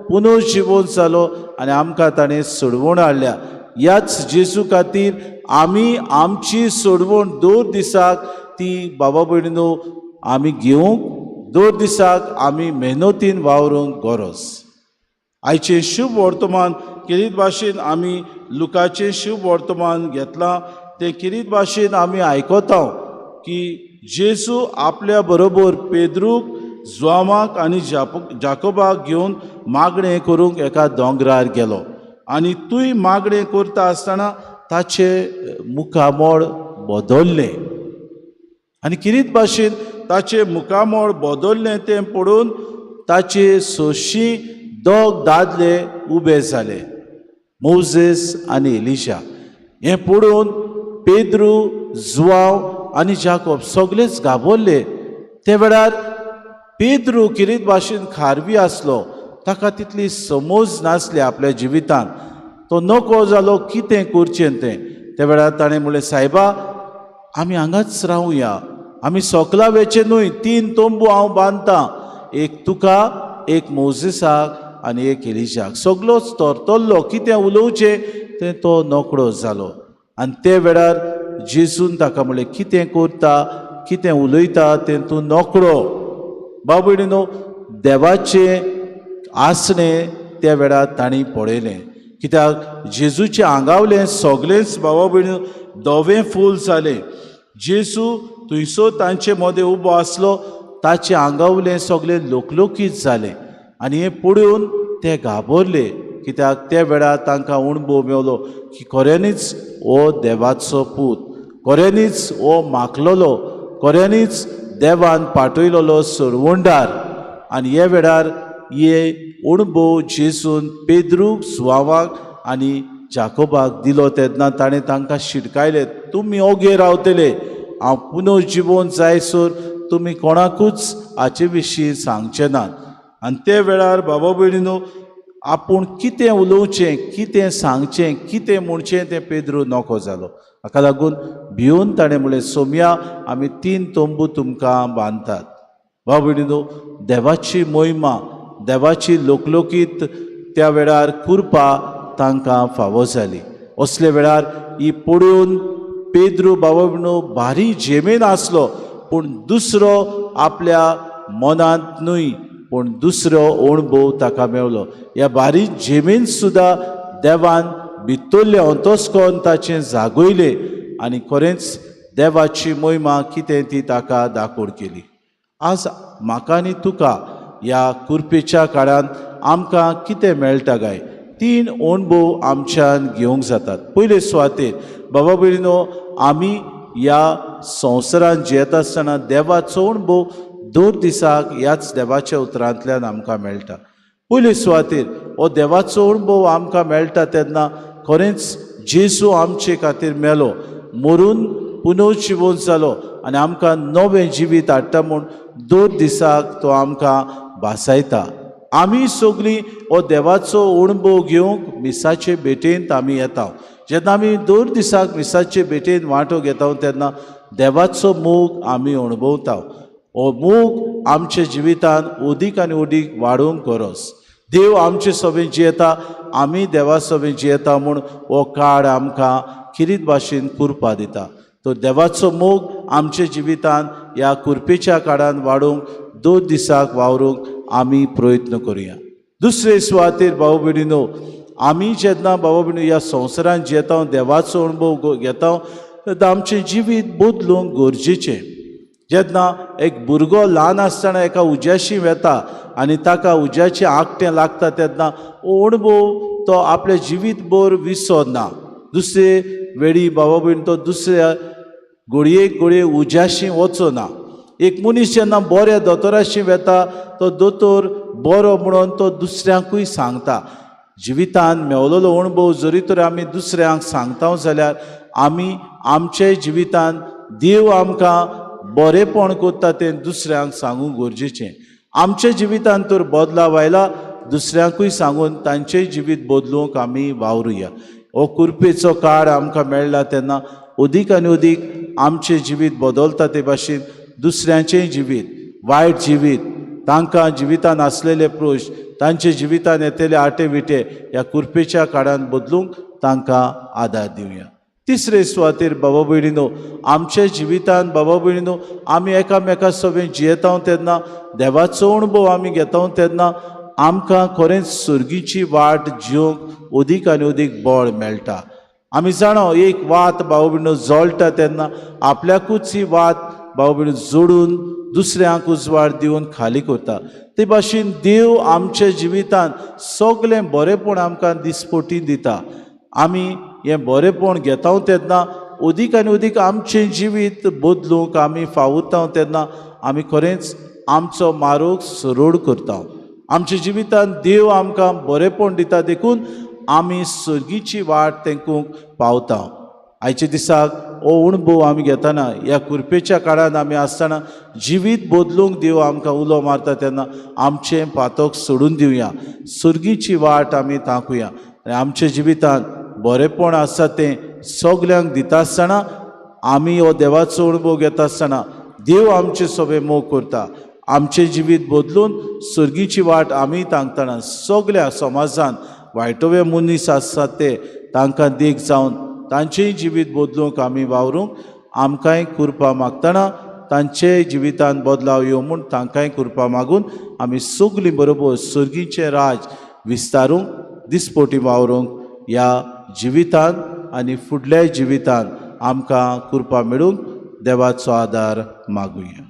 पुनर्जीवन जालो आनी आमकां ताणें सोडवण हाडल्या. ह्याच जेजू खातीर आमी आमची सोडवण दर दिसाक ती बाबा भयणीनो आमी घेवंक दर दिसाक आमी मेहनतीन वावरूंक गरज. आयचें शुभ वर्तमान किरीत भाशेन आमी लुकाचें शुभ वर्तमान घेतलां. तें किरीत भाशेन आमी आयकता की जेजू आपल्या बरोबर पेद्रूक जुआमाक आनी जाकोबाक घेवन मागणें करूंक एका दोंगरार गेलो आनी तूंय मागणें करता आसतना ताचें मुखामोळ बदल्लें आनी किरीत भाशेन ताचें मुखामोळ बदल्लें तें पळोवन ताचे 600 दोग दादले उबे जाले, मोजेस आनी एलिशा. हें पळोवन पेद्रू, जुआंव आनी जाकोब सगळेच घाबरले. ते वेळार पेद्रू किरीत भाशेन खारवी आसलो, ताका तितली समज नासली आपल्या जिवितान. तो नकळो जालो कितें करचें तें. त्या वेळार ताणें म्हणलें, सायबा आमी हांगाच रावया, आमी सोकला वेचे न्हय, 3 तोंबू हांव बांदतां, एक तुका, एक मोजेसाक आनी एक एलिशाक. सगळोच तरतल्लो कितें उलोवचें तें तो नकळो जालो. आनी ते वेळार जेजून ताका म्हणलें, कितें करता, कितें उलयता तें तूं नकळो. भाव भयणीनो, देवाचें आसणें त्या वेळार तांणी पळयलें, कित्याक जेजूच्या आंगावलें सगळेंच भावा भयणीनो धवें फूल जालें. जेजू थंयसर तांचे मदें उबो आसलो, ताचे आंगावलें सगळें लोकलोकीत जालें आनी हें पळोवन ते घाबरले, कित्याक त्या वेळार तांकां अणभव मेवलो की खऱ्यांनीच हो देवाचो पूत, खऱ्यांनीच हो माखलोलो, खऱ्यांनीच देवान पाठयलोलो सरवंडार. आनी हे वेळार हे अणभव जेजून पेद्रूक, जुआंवाक आनी जाकोबाक दिलो तेन्ना ताणें तांकां शिटकायलें, तुमी ओगे रावतले, हांव पुनर्जिवन जायसर तुमी कोणाकूच हाचे विशीं सांगचे नात. आनी ते वेळार बाबा भयणीनो, आपूण कितें उलोवचें, कितें सांगचें, कितें म्हणचें तें पेद्रू नकळो जालो. हाका लागून भिवन ताणें म्हणलें, सोम्या आमी 3 तोंबू तुमकां बांदतात. भाव भयणीनो, देवाची महिमा, देवाची लोकलोकीत त्या वेळार कुरपा तांकां फावो जाली. असले वेळार ही पळोवन पेद्रू बाबा भयणीनो भारी जेमेन आसलो, पूण दुसरो आपल्या मनांत न्हय पूण दुसरो अणभव ताका मेवलो. ह्या बारीक जेमेन सुद्दां देवान भितरले अंतस्करण ताचें जागयलें आनी खरेंच देवाची महिमा कितें ती ताका दाखोवन केली. आज म्हाका आनी तुका ह्या कुरपेच्या काळांत आमकां कितें मेळटा काय, 3 अणभव आमच्यान घेवंक जातात. पयले सुवातेर बाबा भयणीनो, आमी ह्या संवसारांत जियेता आसतना देवाचो अणभव दर दिसाक ह्याच देवाच्या उतरांतल्यान आमकां मेळटा. पयले सुवातेर हो देवाचो अणभव आमकां मेळटा तेन्ना खरेंच जेजू आमचे खातीर मेलो, मरून पुनर्जिवन जालो आनी आमकां नवें जिवीत हाडटा म्हूण दर दिसाक तो आमकां भासायता. आमी सगळीं हो देवाचो अणभव घेवंक मिसाचे भेटेंत आमी येता. जेन्ना आमी दर दिसाक मिसाचे भेटेंत वांटो घेता तेन्ना देवाचो मोग आमी अणभवता. हो मोग आमच्या जिवितान अदीक आनी अदीक वाडोवंक गरज. देव आमचे सोबेन जियेता, आमी देवा सोबेन जियेता म्हूण हो काळ आमकां किरीत भाशेन कुरपा दिता. तो देवाचो मोग आमच्या जिवितान ह्या कुरपेच्या काळान वाडोवंक दर दिसाक वावरूंक आमी प्रयत्न करुया. दुसरे सुवातेर भाव भयणीनो, आमी जेन्ना भाव भयणीनो ह्या संवसारांत जियेता, देवाचो अणभव घेता, तेन्ना आमचें जिवीत बदलूंक गरजेचें. जेन्ना एक भुरगो ल्हान आसतना एका उज्याशी वेता आनी ताका उज्याचें आंकटें लागता तेन्ना हो अणभव तो आपलें जिवीत भर विसरना. दुसरे वेळी बाबा भयण तो दुसऱ्या घडयेक उज्याशी वचना. एक मनीस जेन्ना बऱ्या दोतोराशी वेता, तो दोतोर बरो म्हणून तो दुसऱ्यांकूय सांगता. जिवितान मेवलेलो अणभव जरी तर आमी दुसऱ्यांक सांगता जाल्यार आमी आमचे जिवितान देव आमकां बरेपण करता तें दुसऱ्यांक सांगूंक गरजेचें. आमच्या जिवितान तर बदलाव आयला, दुसऱ्यांकूय सांगून तांचेंय जिवीत बदलूंक आमी वावरुया. हो कुरपेचो काळ आमकां मेळ्ळा तेन्ना अदीक आनी अदीक आमचें जिवीत बदलता ते भाशेन दुसऱ्यांचेंय जिवीत, वायट जिवीत, तांकां जिवितान आसलेले प्रश्न, तांचे जिवितान येतले आटे विटे ह्या कुरपेच्या काळान बदलूंक तांकां आदार दिवया. तिसरे सुवातेर बाबा भयणीनो, आमच्या जिवितान बाबा भयणीनो आमी एकामेका सोबेन जियेता तेन्ना, देवाचो अणभव आमी घेता तेन्ना आमकां खरेंच सुर्गीची वाट जिवंक अदीक आनी अदीक बळ मेळटा. आमी जाणो एक वात बाबा भयणीनो जळटा तेन्ना आपल्याकूच ही वात भाव भयण जोडून दुसऱ्यांक उजवाड दिवन खाली करता. ते भाशेन देव आमच्या जिवितांत सगळें बरेंपण आमकां दिसपोटी दिता. आमी हें बरेंपण घेता तेन्ना अदीक आनी अदीक आमचें जिवीत बदलूंक आमी फावुरता तेन्ना आमी खरेंच आमचो मार्ग सरळ करता. आमच्या जिवितांत देव आमकां बरेंपण दिता देखून आमी सर्गीची वाट तेंकूंक पावता. आयच्या दिसाक हो अणभव आमी घेतना ह्या कुरपेच्या काळांत आमी आसतना जिवीत बदलूंक देव आमकां उलो मारता तेन्ना आमचें पातक सोडून दिवया. सर्गीची वाट आमी तांकुया. आमच्या जिवितांत बरेंपण आसा तें सगल्यांक दिता आसतना आमी हो देवाचो अणभव घेता आसतना देव आमचें सगळें मोग करता. आमचें जिवीत बदलून सर्गीची वाट आमी तांकतना सगळ्या समाजांत वायटवे मनीस आसात ते तांकां देख जावन तांचेंय जिवीत बदलूंक आमी वावरूंक आमकांय कृपा मागतना तांचे जिवितांत बदलाव येवं म्हूण तांकांय कृपा मागून आमी सगळीं बरोबर सर्गीचें राज विस्तारूंक दिसपोटी वावरूंक ह्या जिवितांत आनी फुडल्या जिवितांत आमकां कृपा मेळूंक देवाचो आदार मागुया.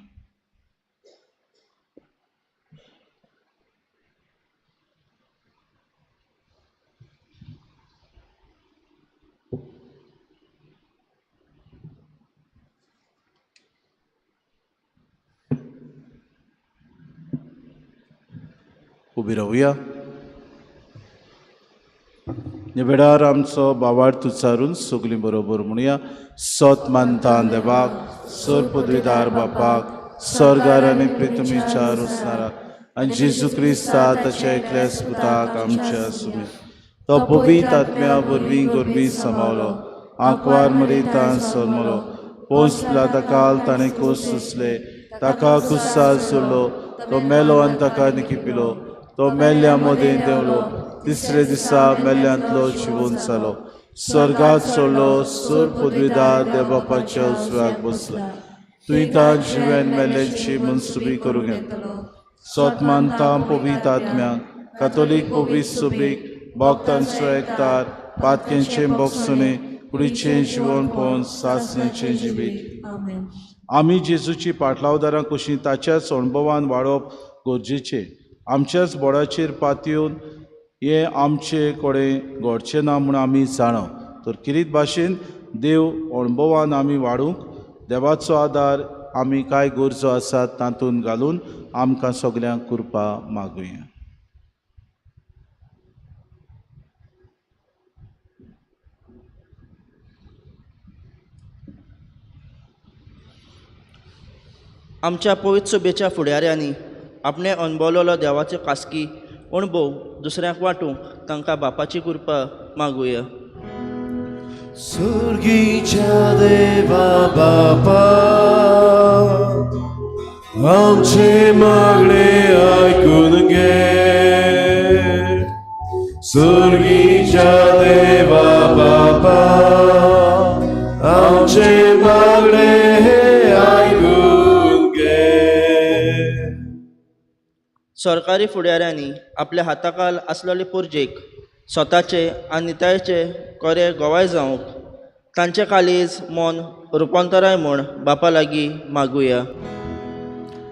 उबी रावया. ह्या वेळार आमचो बावार्थ उच्चारून सगळीं बरोबर म्हणुया. सत मानता देवाक, सर पदवीदार बापाक, स्वर्गार आनी पृथ्वीचार उसणारा आनी जेजू क्रिस्ता ताच्या एकल्या पुताक आमच्या सुमी तो पवित्र आत्म्या वरवीं गोरबी समावलो, आंकवार मरितान सलमलो, पोंस पिलाताकाल ताणें कूस सुसले, ताका कुस्सार सुरलो, तो मेलो आनी ताका निकिपिलो, तो मेल्ल्या मोदें देंवलो, तिसरे दिसा मेल्ल्यांतलो जिवून जालो, स्वर्गात सोडलो, सर पदवीदार देवबापाच्या उजव्याक बसला, तुवें तां जिवेन मेल्ल्यांची मनसुबी करूंक येता. सत मानता पवित्र आत्म्याक, कातोलीक पवित्र सुबीक, भक्तांचो एकतार, पातकेंचें भोगसुणें, कुडीचें जिवन पोवन सासणेचें जिवीत. आमी जेजूची पाटलावदारां कशीं ताच्याच अणभवान वाडप गरजेचें. आमच्याच बोडाचेर पातयेवन हें आमचे कडेन घडचें ना म्हूण आमी जाणव. तर किरीत भाशेन देव अणभवान आमी वाडूंक देवाचो आदार आमी कांय गरजो आसात तातूंत घालून आमकां सगल्यांक कृपा मागुया. आमच्या पवित्र सभेच्या फुडाऱ्यांनी आपणे अणभवलेलो देवाचो खासगी अणभव दुसऱ्यांक वांटूंक तांकां बापाची कृपा मागुया. सर्गीच्या देवा बापा, आमचे मागणे ऐकून घे. सर्गीच्या देवा बापा, आमचे मागणे ऐकून घे. सरकारी फुडाऱ्यांनी आपल्या हाताखाल आसलेले पुर्जेक स्वताचे आनी नितायेचे खरे गोवाय जावंक तांचे काळीज मन रुपांतराय म्हूण बापा लागीं मागुया.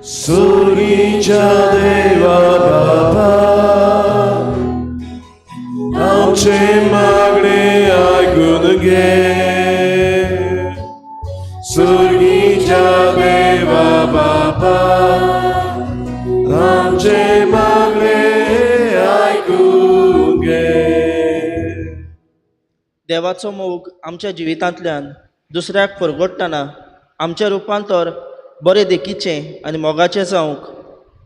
सर्गीच्या देवा बापा, आमचे मागणे ऐकून घे. सर्गीच्या देवा बापा, आमचे मागणे ऐकून घे. देवाचो मोग आमच्या जिवितांतल्यान दुसऱ्याक परगडटना आमचें रुपांतर बरें देखीचें आनी मोगाचें जावंक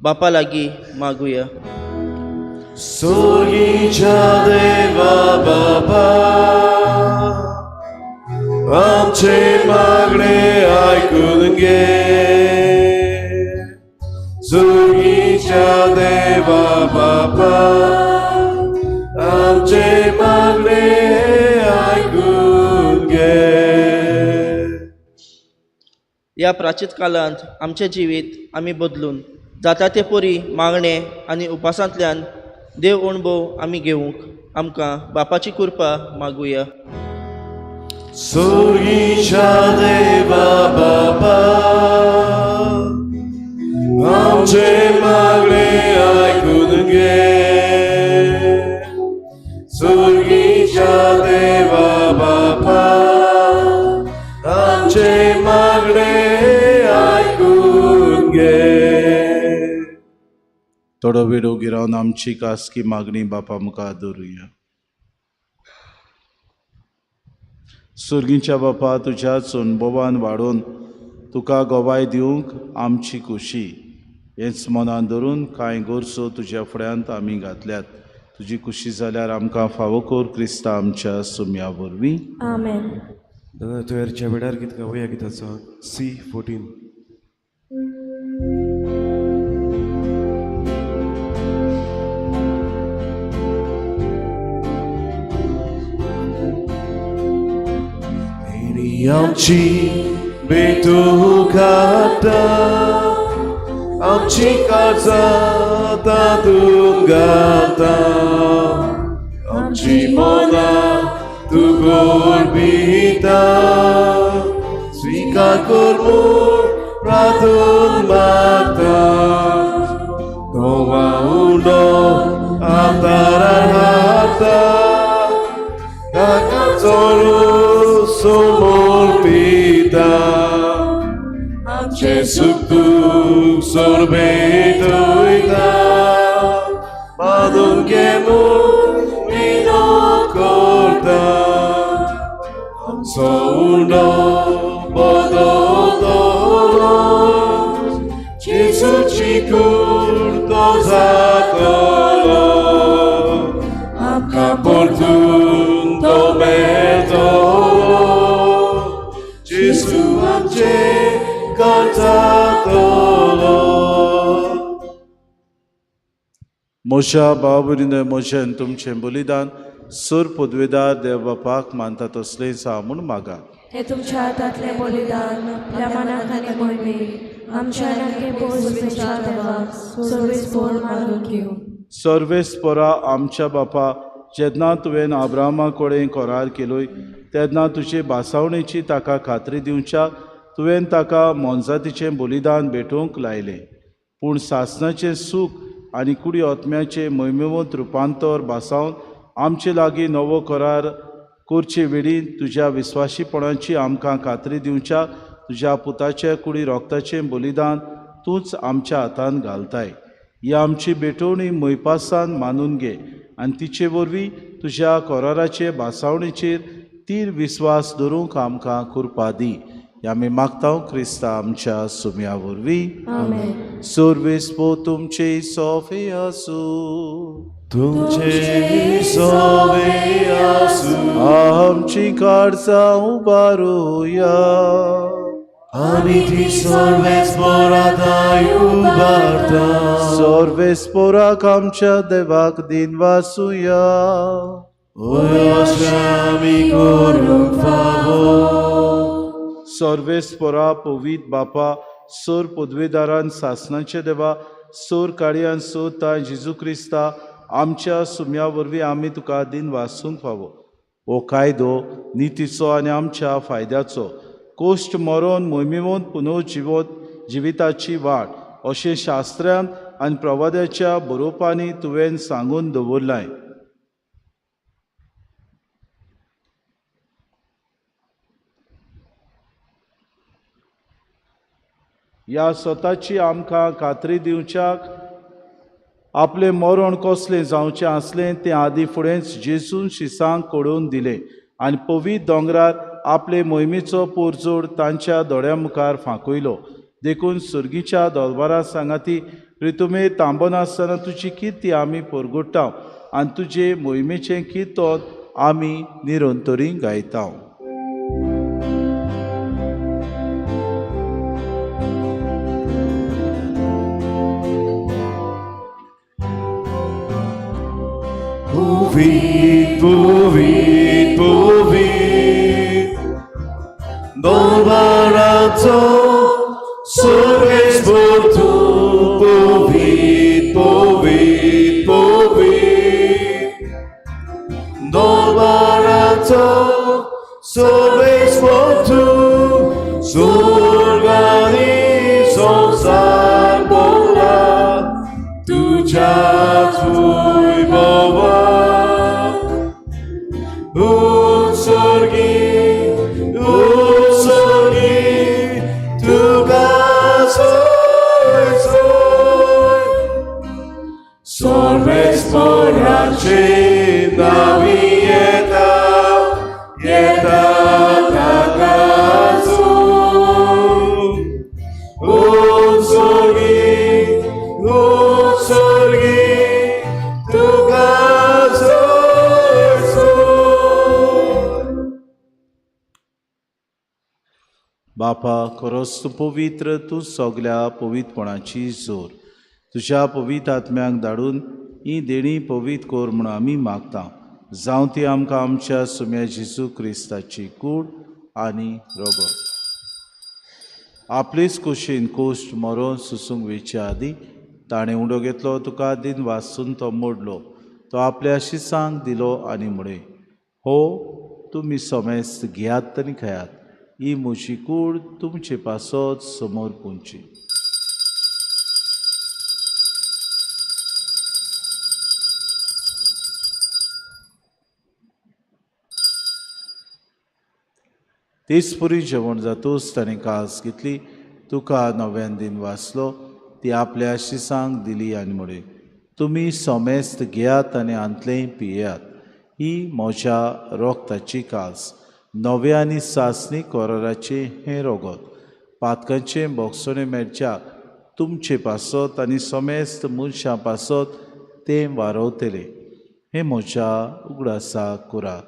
बापा लागीं मागुया. सर्गीच्या देवा बापा, आमचे मागणे ऐकून घे. सर्गीच्या देवा बापा, आमचे मागणे ऐकून घे. ह्या प्राचीत काळांत आमचें जिवीत आमी बदलून जाता ते परी मागणे आनी उपासांतल्यान देव अणभव आमी घेवंक आमकां बापाची कृपा मागुया. सर्गीच्या देवा बापा, आमचे मागणे ऐकून घे सुरगीच्या देवा बापा आमचे मागणे ऐकून घे थोडो वेळ उगी रावन आमची खासगी मागणी बापा मुखार दवरुया. सुर्गीच्या बापा तुज्याच अनुभवान वाडोवन तुका गोवाय दिवंक आमची खुशी हेच मनान धरून कांय गोरसो तुज्या फुड्यांत आमी घातल्यात. तुजी खुशी जाल्यार आमकां फावो कोर क्रिस्ता आमच्या सुम्या वरवीं. आमेन. दादा तुवेरच्या वेळार गीत गावया गिताचो C14. आमची बेतू खाता आमची काळजां तातूंत घालता आमची मनां तूं गोडभिता स्विकार कर म्हूण प्रार्थून मागता गोवा उडो आतारार हाता काका चोरू समोर पिता आमचे सुख दूख सोरबेत वयता मानून घे म्हूण विनोद करता आमचो उडो बदलो जेजूची कूड तो जातलो आमकां परतून तो मेळटलो जेजू आमचे करतालो. मोशा बाबुरीने मोशेन तुमचें बलिदान सूर पदवेदार देव बापाक मानता तसलें सा म्हूण मागा. हे तुमच्या हातांतलें बलिदान प्रमाणाक आनी मोहिमेक आमच्या नखे पोसवेच्या देवाक सर्वेस्पोर मानून घेवं. सर्वेस्पोरा आमच्या बापा जेन्ना तुवें अब्राहमा कडेन करार केलोय तेन्ना तुजे बासावणेची ताका खात्री दिवच्या तुवें ताका मोनजातीचें बलिदान भेटोवंक लायलें. पूण सासणाचें सूख आनी कुडी ओतम्याचें मोहिमेवंत रुपांतर बासावन आमचे लागीं नवो करार करचे वेळी तुज्या विस्वाशीपणाची आमकां खात्री दिवच्या तुज्या पुताच्या कुडी रोगताचें बलिदान तूंच आमच्या हातांत घालताय. ही आमची भेटोवणी मोयपासान मानून घे आनी तिचे वरवीं तुज्या कराराचे बासावणेचेर तीर विस्वास धरूंक आमकां कृपा दी. आमी मागता क्रिस्ता आमच्या सुम्या वरवीं. आमेन. सर्वेस्पो तुमचे सोफे आसूं तुमचे सोवे आसूं आमची काळजां उबारुया आनी ती सर्वेस्पोरांत उबारता सर्वेस्पोराक आमच्या देवाक दिन वासुया. आमी करूंक फावो सर्वेस्पोरा पवित बापा सोर पदवेदारान सासणाचे देवा सोर काळयान सोता जेजू क्रिस्ता आमच्या सुम्या वरवीं आमी तुका दिन वासूंक फावो. हो कायदो नितीचो आनी आमच्या फायद्याचो कोश्ट मरोन मोहिमेवंत जिविताची वाट अशें शास्त्रांत आनी प्रवाद्याच्या बरोवपांनी तुवें सांगून दवरलाय. ह्या स्वताची आमकां खात्री दिवच्याक आपलें मरण कसलें जावचें आसलें तें आदीं फुडेंच जेजून शिसांक कळोवन दिलें आनी पवीत दोंगरार आपले मोहिमेचो पोरजोड तांच्या दोळ्या मुखार फांकयलो. देखून सुर्गीच्या दरबारा सांगाती रितुमे तांबनासतना तुजी किर्ती आमी परगोडटाव आनी तुजे मोहिमेचें किर्तन आमी निरंतरी गायताव. Povit, povit, povit Dolvarato Sorvespor tu Povit, povit, povit Dolvarato Sorvespor tu Sorgani Sonsar Bola बापा खरोच तूं पवित्र, तूं सगल्या पवित्रपणाची जोर. तुज्या पवित्र आत्म्याक धाडून ही देणी पवित्र कोर म्हूण आमी मागता. जावं ती आमकां आमच्या सुम्या जेजू क्रिस्ताची कूड आनी रगत. आपलीच कुशीन कोश्ट मरोन सुसूंक वेच्या आदीं ताणें उंडो घेतलो, तुका दिन वाचून तो मोडलो. तो आपल्या शिसांक दिलो आनी म्हणे, हो तुमी सोमेस्त घेयात आनी खायात. ही म्हजी कूड तुमचे पासत समोर पोंची. तेचपुरी जेवण जातूच ताणें कास घेतली, तुका नव्यान दिन वाचलो, ती आपल्या शिसांक दिली आनी म्हणे, तुमी सोमेस्त घेयात आनी आंतलें पियेयात. ही म्हज्या रोगताची कास, नव्या आनी सासणी कोराराचें हें रगत. पातकांचें बोगसोणें मेळच्या तुमचे पासत आनी सोमेस्त मनशां पासत तें वारवतलें. हें म्हज्या उगडासाक करात.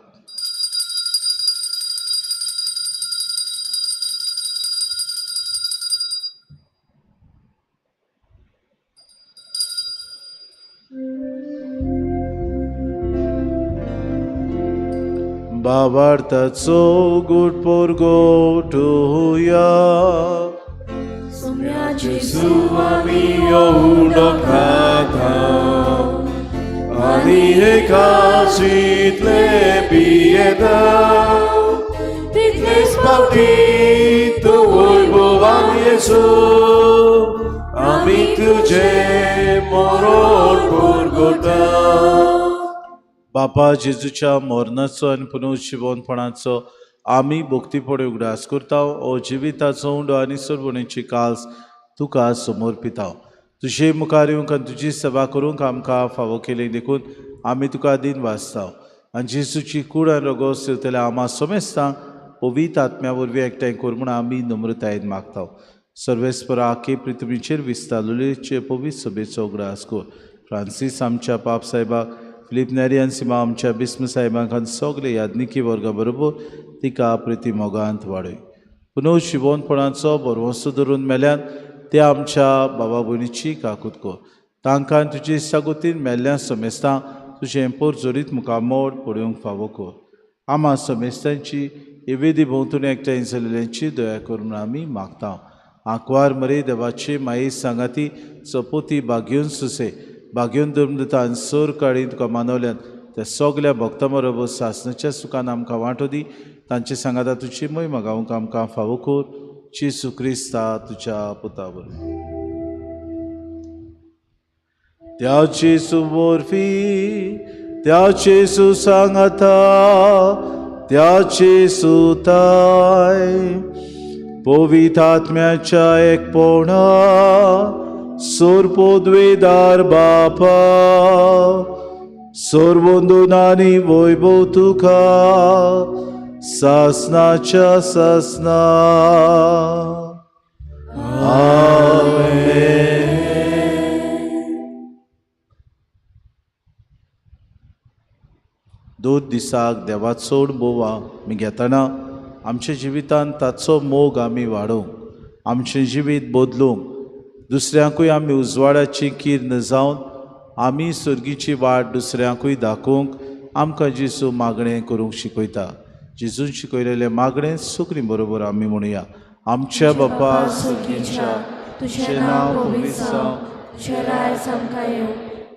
बाबार्थाचो गोड पोरगो टोया. सुम्या जेजू आमी उंडो खाता आनी हे काशींतले पियेता. तितलेच पावटी तूं वैभवान येसू, आमी तुजे मरण परगटा. बापा जेजूच्या मरणाचो आनी पुनर्जिवनपणाचो आमी भोक्तीपणे उगडास करता. ओ जिविताचो उंडो आनी सरवणेची कास तुका समर्पिता. तुजे मुखार येवंक आनी तुजी सेवा करूंक आमकां फावो केलें देखून आमी तुका दिन वाचता. आनी जेजूची कूड आनी रगत सेवतल्या आमा सोमेस्तांक पवित्र आत्म्या वरवीं एकठांय कर म्हूण आमी नम्रतायेन मागता. सर्वेस्परा आखे पृथ्वीचेर विस्तारलेचे पवित्र सभेचो उगडास कर. फ्रांसीस आमच्या पाप साहेबाक, फिलीप नेरी आनी सिमा आमच्या बिस्म साहेबांक आनी सगळे यादनिकी वर्गा बरोबर तिका प्रिती मोगांत वाडय. पुनर्जिवनपणाचो बरवंसो धरून मेल्यान ते आमच्या बाबा भयणीची काकूत कर. तांकां तुजे इश्टागोतीन मेल्ल्या समेस्तां तुजें पोरजोरीत मुखामोड पळोवंक फावो कर. आमा समेस्तांची येवेदी भोंवतणी एकठांय जाल्ल्यांची दया करून आमी मागता. आंकवार मरे देवाची माई सांगाती चपोती बागेवन सुसे बागेवन धर्मदता आनी सर काळी तुका मानवल्यान त्या सगल्या भक्तां बरोबर सासणाच्या सुखान आमकां वांटो दी. तांचे सांगाता तुजी महिमा गावंक आमकां फावो कर. जेजू क्रिस्ता तुज्या पुता बरोबर. त्याचे सुवरफी त्याचे सुसांगाता त्याचे सुताय पवित्र आत्म्याच्या एकपणा सोरपोद्वेदार बापा सोरवंदनानी वैभव तुका सासनाच्या सासना. आमेन. दोन दिसाक देवाचो बोवा आमी घेतना आमच्या जिवितांत ताचो मोग आमी वाडोवंक, आमचें जिवीत बदलूंक, दुसऱ्यांकूय आमी उजवाडाची कीर्न जावन आमी सर्गीची वाट दुसऱ्यांकूय दाखोवंक आमकां जेजू मागणें करूंक शिकयता. जेजून शिकयलेलें मागणें सगळीं बरोबर आमी म्हणुया. आमच्या बापा सुगीच्या तुझें नांव पवित्र जावं, तुजें राज आमकां येवं,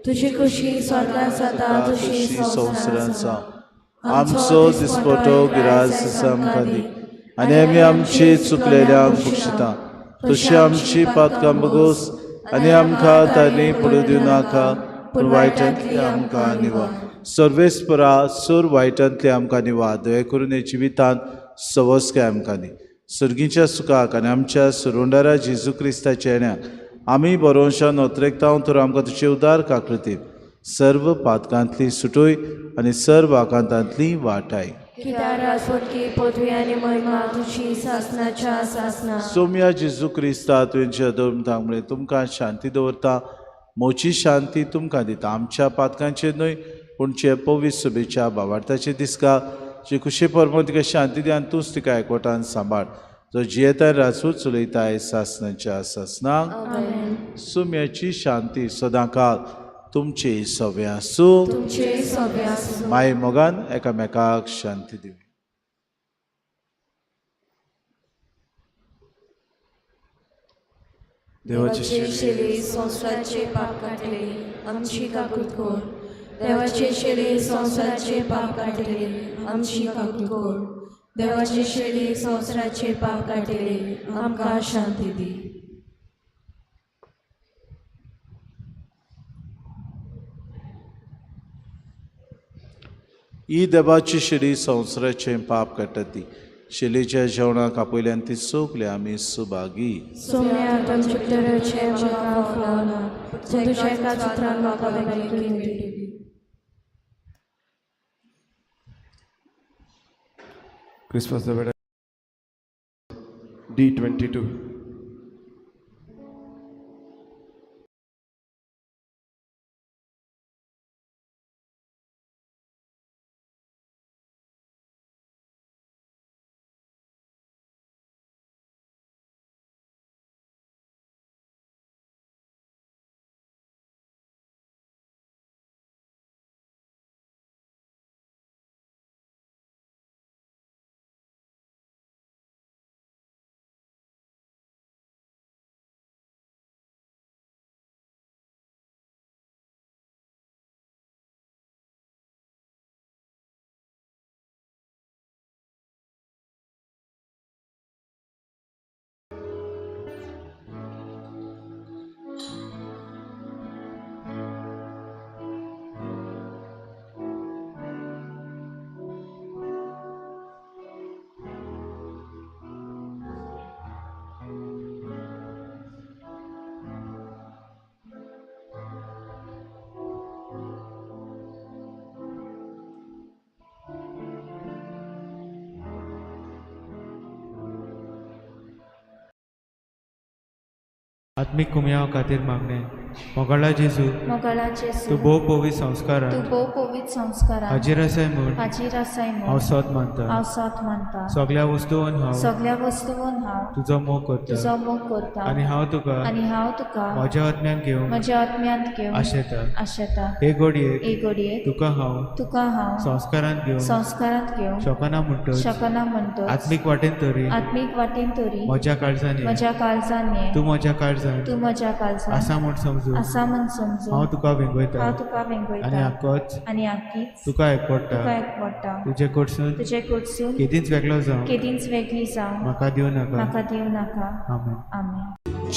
तुजी कुशी स्वर्गांत जाता तशी संवसारांत जावं. आमचो दिसपटो गिरास आमकां दी आनी आमी आमची चुकलेल्यांक बक्षिता. तशी आमची पातकां बगोस आनी आमकां तांणी पडूं दिवं नाका, पूण वायटांतली आमकां निवार. सर्वेस्परा सोर वायटांतली आमकां निवार. दया करून हे जिवितांत सवस्काय आमकां दी. सर्गीच्या सुखाक आनी आमच्या सुरोंडारा जेजू क्रिस्ताच्या येण्याक आमी बरोवशान नोत्रेकतांव तर आमकां तुजे उदार काकृतीन सर्व पातकांतली सुटोय आनी सर्व आकांतांतली वाटाय. कित्याक राजवटकी पदवी आनी महिमा तुजी सासनाच्या सासना. सोम्या जेजू क्रिस्ता तुवेंच्या धर्मतांमुळे तुमकां शांती दवरता. मोची शांती तुमकां दिता. आमच्या पातकांचेर न्हय पूण चे पवित्र सभेच्या भावार्थाचे दिसका जे कुशे परमो तिका शांती दी आनी तूंच तिका एकवटान सांबाळ. जो जियेता रासूच चलयताय सासणाच्या सासणांक आमेन. सुम्याची शांती सदांकाळ तुमचे सवे आसूं. तुमचे सगळे आसूं. माय मोगान एकामेकाक शांती दिवी. देवाची शेळी संसाराचे पाप काढले आमची काकूट कोर. देवाचे शेळी संसाराचे पाप काढले आमची काकूट कोर. देवाचे शेळी संसाराचे पाप काढले आमकां शांती दी. ही देवाची शिडी संवसाराचे पाप काडटा ती. शिलेच्या जेवणाक आपयल्यान ती चोखले आमी सुभागी. सोम्या तुमचे उतराचे म्हाका फुलावना तुझ्या एका चित्रान म्हाका बेगीन दिली. क्रिसमस वेळार D22. आत्मिक कुमयां खातीर मागणें. मोगाळा जेजू, मोगाळा जेजू तूं भोव पवित्र संस्कारान तूं भोव पवित्र संस्कारान हाजीर आसाय म्हूण हाजीर आसाय हांव म्हूण सोत मानता. हांव सोत मानता. सगळ्या वस्तूंवन हांव सगळ्या वस्तूंवन हांव तुजो मोग करता तुजो मोग करता. आनी हांव तुका आनी हांव तुका म्हज्या आत्म्यान घेवन म्हज्या आत्म्यांत घेवन आशेता. आशेता. हे घडयेक एक घडयेक तुका हांव हांव संस्कारान घेवन संस्कारांत घेवन शोकना म्हणटच शकना म्हणटो आत्मीक वाटेन तरी आत्मीक वाटेन तरी म्हज्या काळजांनी म्हज्या काळजान ये. तूं म्हज्या काळजान तूं म्हज्या काळजान आसा म्हूण समजून आसा म्हूण समजून हांव तुका वेंगयता हांव तुका आनी वेंगयता आक्कोच आनी आख्खीच तुका तुका एकपडटा. एकवटा. तुजे कडसून तुजे कडसून केदींच वेगळो जावं केदींच वेगळी जावं म्हाका दिवं नाका. म्हाका दिवं नाका. आमेन. आमेन.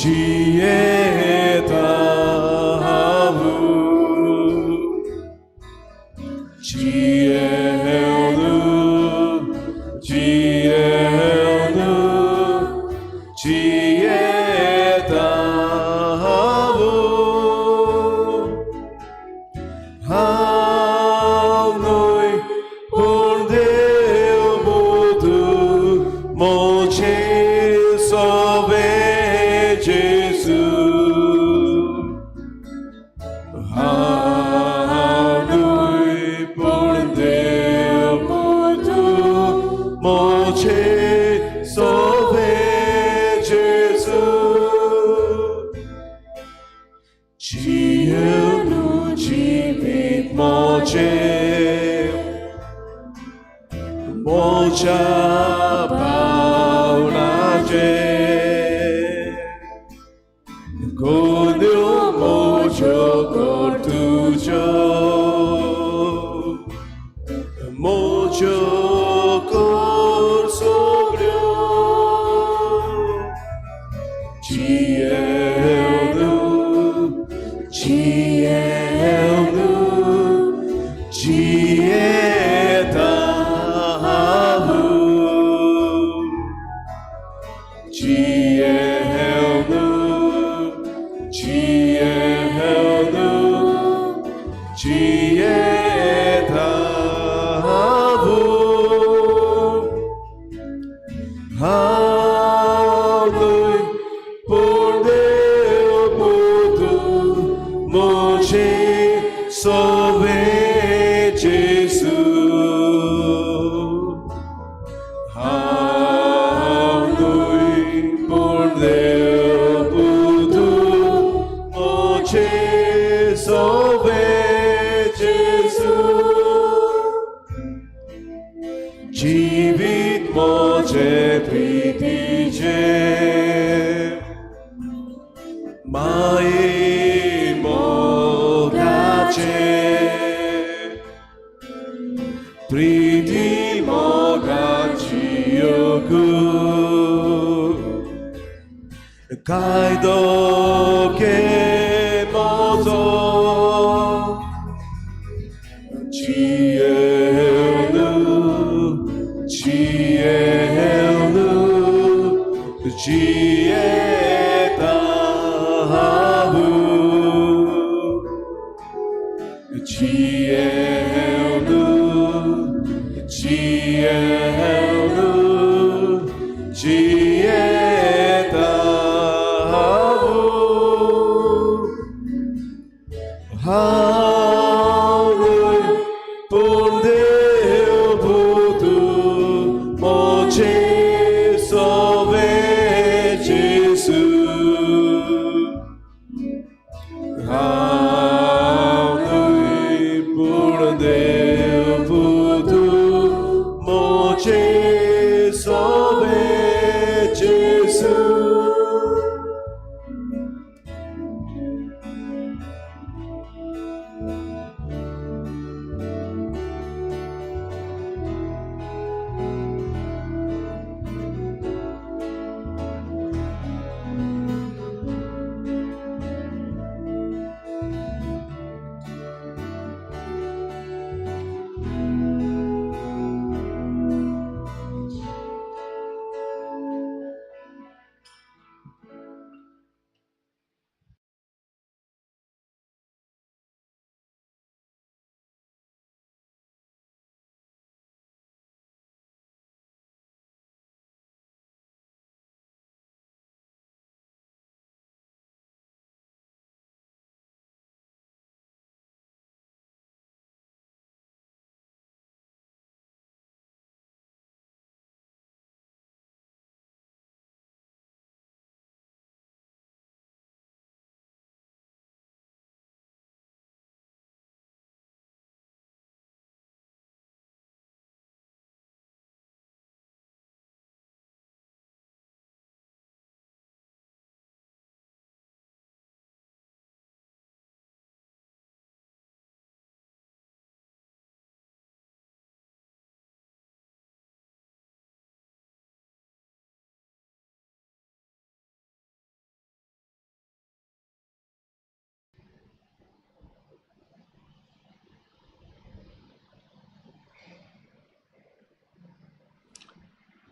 Jieta havu, Jielu, Jielu, Jieta havu, Hanoi por Deu mudu, moche sobe Jesu. Hanoi por Deu mudu, moche sobe Jesu. Cielu civit moche, mocha paunaje. Conio mocho cortujo, mocho cor sobrio. Cielo, cielo, cieta havu, मोजे प्रीतीचे माये मोगाचे प्रीती मोगाची योगू कायदो के मोजो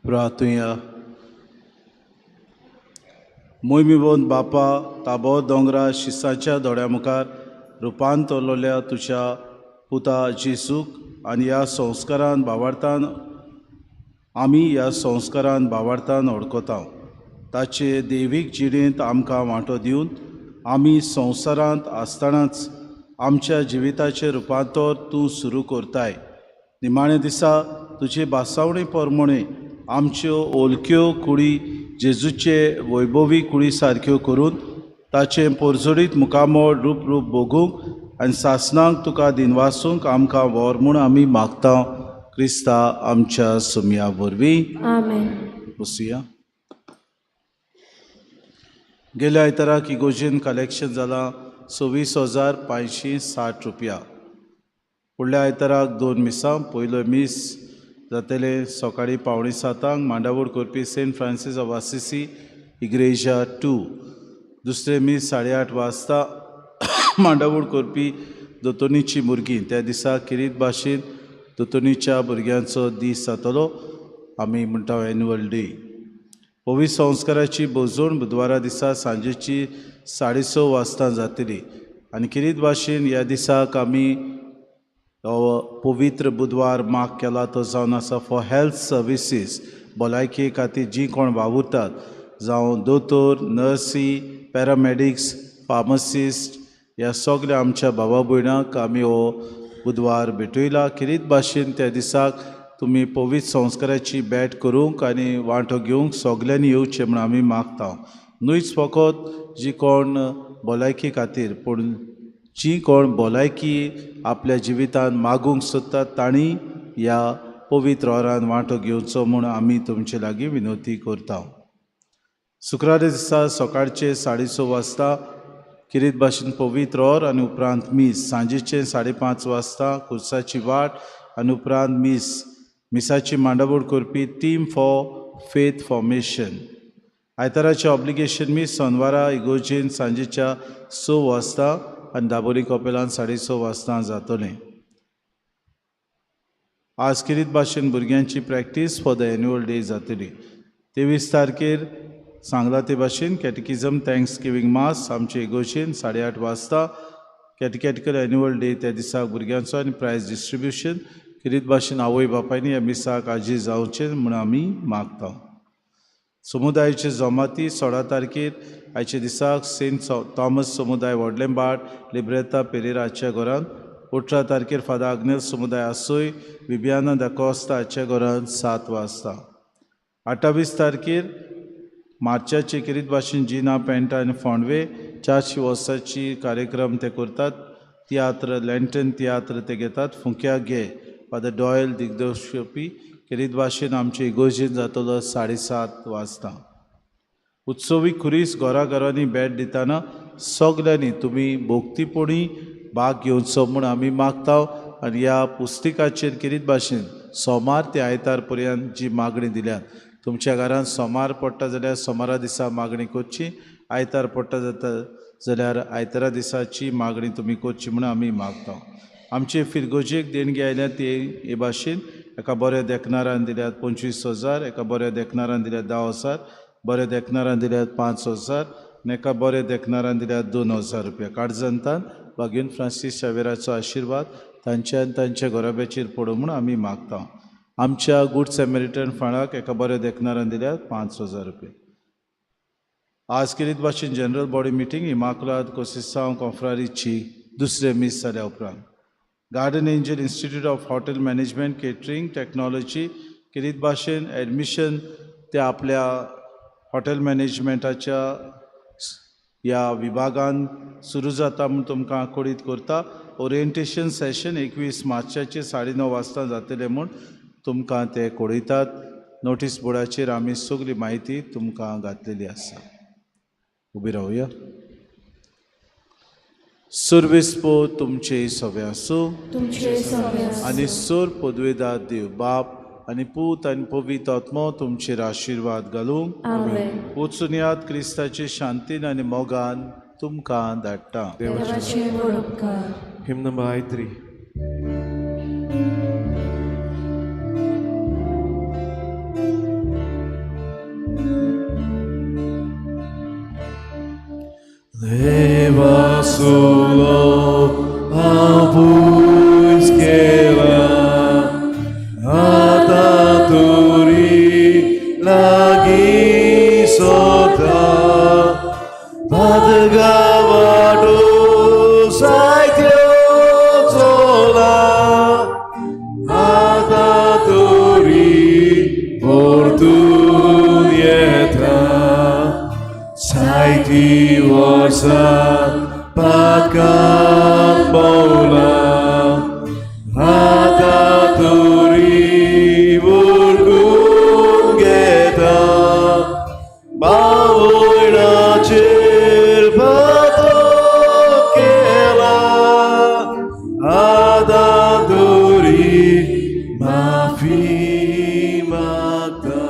प्रार्थुया मोहिमेबोंद बापा ताबो दोंगरा शिसाच्या दोड्या मुखार रुपान तोरलोल्या तुज्या पुता जेसूक आनी ह्या संस्कारान भावार्थान आमी ह्या संस्कारान भावार्थान ओळखता ताचे देवीक जिणेंत आमकां वांटो दिवन आमी संवसारांत आसतनाच आमच्या जिविताचें रुपांतर तूं सुरू करताय. निमाणे दिसा तुजे बासावणे पोरमोणे आमच्यो ओलक्यो कुडी जेजूचे वैभवी कुडी सारक्यो करून ताचें पोरजोडीत मुखामोळ रूप भोगूंक आनी सासणांक तुका दिनवासूंक आमकां व्हर म्हूण आमी मागता. क्रिस्ता आमच्या सुमया वरवीं आमेन. बसुया. गेल्या आयताराक इगोजेन कलेक्शन जालां 26,560 रुपया. फुडल्या आयताराक 2 मिसां पयलो मीस जातले सकाळीं 6:45 मांडावळ करपी सेंट फ्रांसीस ऑफ असिसी इग्रेजा 2. दुसरे मीस 8:30 वाजता मांडावळ करपी दोतोनीची भुरगीं. त्या दिसा किरीत भाशेन दोतोनीच्या भुरग्यांचो दीस जातलो. आमी म्हणटा एन्युअल डे. पवित्र संस्काराची बोजोण बुधवारा दिसा सांजेची 6:30 वाजता जातली आनी किरीत भाशेन ह्या दिसाक आमी पवित्र बुधवार माग केला तो जावन आसा फॉर हेल्थ सर्विसीस. भलायके खातीर जी कोण वावुरतात जावं दोतोर, नर्सी, पॅरामॅडिक्स, फार्मासिस्ट ह्या सगळ्या आमच्या भावा भयणांक आमी हो बुधवार भेटयला. किरीत भाशेन त्या दिसाक तुमी पवित्र संस्काराची भेट करूंक आनी वांटो घेवंक सगल्यांनी येवचें म्हण आमी मागता. न्हूच फकत जी कोण भलायके खातीर पूण जी कोण भलायकी आपल्या जिवितान मागूंक सोदतात तांणी ह्या पवित्र ओरान वांटो घेवचो म्हूण आमी तुमचे लागीं विनंती करता. शुक्रारा दिसा सकाळचे 6:30 वाजता किरीत भाशेन पवित्र ओर आनी उपरांत मीस. सांजेचे 5:30 वाजता खुर्साची वाट आनी उपरांत मिसाची मांडावळ करपी टीम फॉर फेथ फॉर्मेशन. आयताराचे ऑब्लिगेशन मीस सोनवारा इगोर्जीन सांजेच्या 6 वाजता आनी दाबोली कपेलांत 6:30 वाजता जातलें. आज किरीत भाशेन भुरग्यांची practice for the annual day जातली. 23 तारखेर सांगला ते भाशेन कॅटिकिझम थँक्स गिवींग मास आमचे इगोर्जीन 8:30 वाजता. कॅटिकॅटिकल एन्युअल डे त्या दिसाक भुरग्यांचो आनी प्रायज डिस्ट्रिब्युशन. किरीत भाशेन आवय बापायनी ह्या मिसाक आजी जावचें म्हूण आमी मागता. समुदायाचे जमाती 16 तारखेर आयचे दिसाक सेंट थॉमस समुदाय व्हडलेंबाट लिब्रेता पेरेराच्या घरांत. 18 तारखेर फादर आग्नेल समुदाय आसोय विबियाना दा कॉस्ता हाच्या घरांत 7 वाजता. 28 तारखेर मार्चाचे किरीत भाशेन जिना पेंटा आनी फोंडवे 400 वर्साची कार्यक्रम ते करतात. तियात्र लँटन तियात्र ते घेतात. फुंक्या घे फादर डॉयल दिग्दर्शपी. किरीत भाशेन आमचे इगोर्जीन जातलो 7:30 वाजता. उत्सवी खुरीस घराघरांनी भेट दितना सगल्यांनी तुमी भोक्तीपणी भाग घेवचो म्हूण आमी मागता. आनी ह्या पुस्तिकाचेर किरीत भाशेन सोमार ते आयतार पर्यंत जी मागणी दिल्यात, तुमच्या घरांत सोमार पडटा जाल्यार सोमारा दिसा मागणी करची. आयतार पडटा जाल्यार आयतारा दिसाची मागणी तुमी करची म्हूण आमी मागता. आमचे फिरगोजेक देणगी आयल्यात ती हे भाशेन एका बऱ्या देखणारान दिल्यात 25,000, एका बऱ्या देखणारान दिल्यात 10,000, बऱ्या देखणारान दिल्यात 5,000 आनी एका बऱ्या देखणारान दिल्यात 2,000 रुपया. काळजंतान वागीन फ्रांसीस शावेराचो आशिर्वाद तांच्यान तांच्या घराब्याचेर पडो म्हूण आमी मागता. आमच्या गूड सॅमरिटन फंडाक एका बऱ्या देखणारान दिल्यात 5,000 रुपया. आज किरीत भाशेन जनरल बॉडी मिटींग इमाकुलाद कोसिसांव कॉन्फ्रारीची दुसरे मीस जाल्या उपरांत. Garden Angel institute of hotel management catering technology किरीत भाशेन एडमिशन ते आपल्या हॉटेल मॅनेजमेंटाच्या ह्या विभागान सुरू जाता म्हूण तुमकां कळीत करता. ओरिएंटेशन सेशन 21 मार्चाचेर 9:30 वाजता जातलें म्हूण तुमकां ते कळयतात. नोटीस बोर्डाचेर आमी सगळी म्हायती तुमकां घातलेली आसा. उबी रावया. सर्वेस्पो तुमचे सवे आसूं आनी सोर पदवेदार देव बाप आनी पूत आनी पवित्र आत्मो तुमचेर आशिर्वाद घालूंक. वचून याद क्रिस्ताचे शांतीन आनी मोगान तुमकां धाडटा. हिम number I3. Leva solo a busquera ataturi lagi sota padgavado saityo sola ataturi portunieta saiti warsa pakan bola ataturi burgungeta baoina cirpato kela ataturi mafi magda.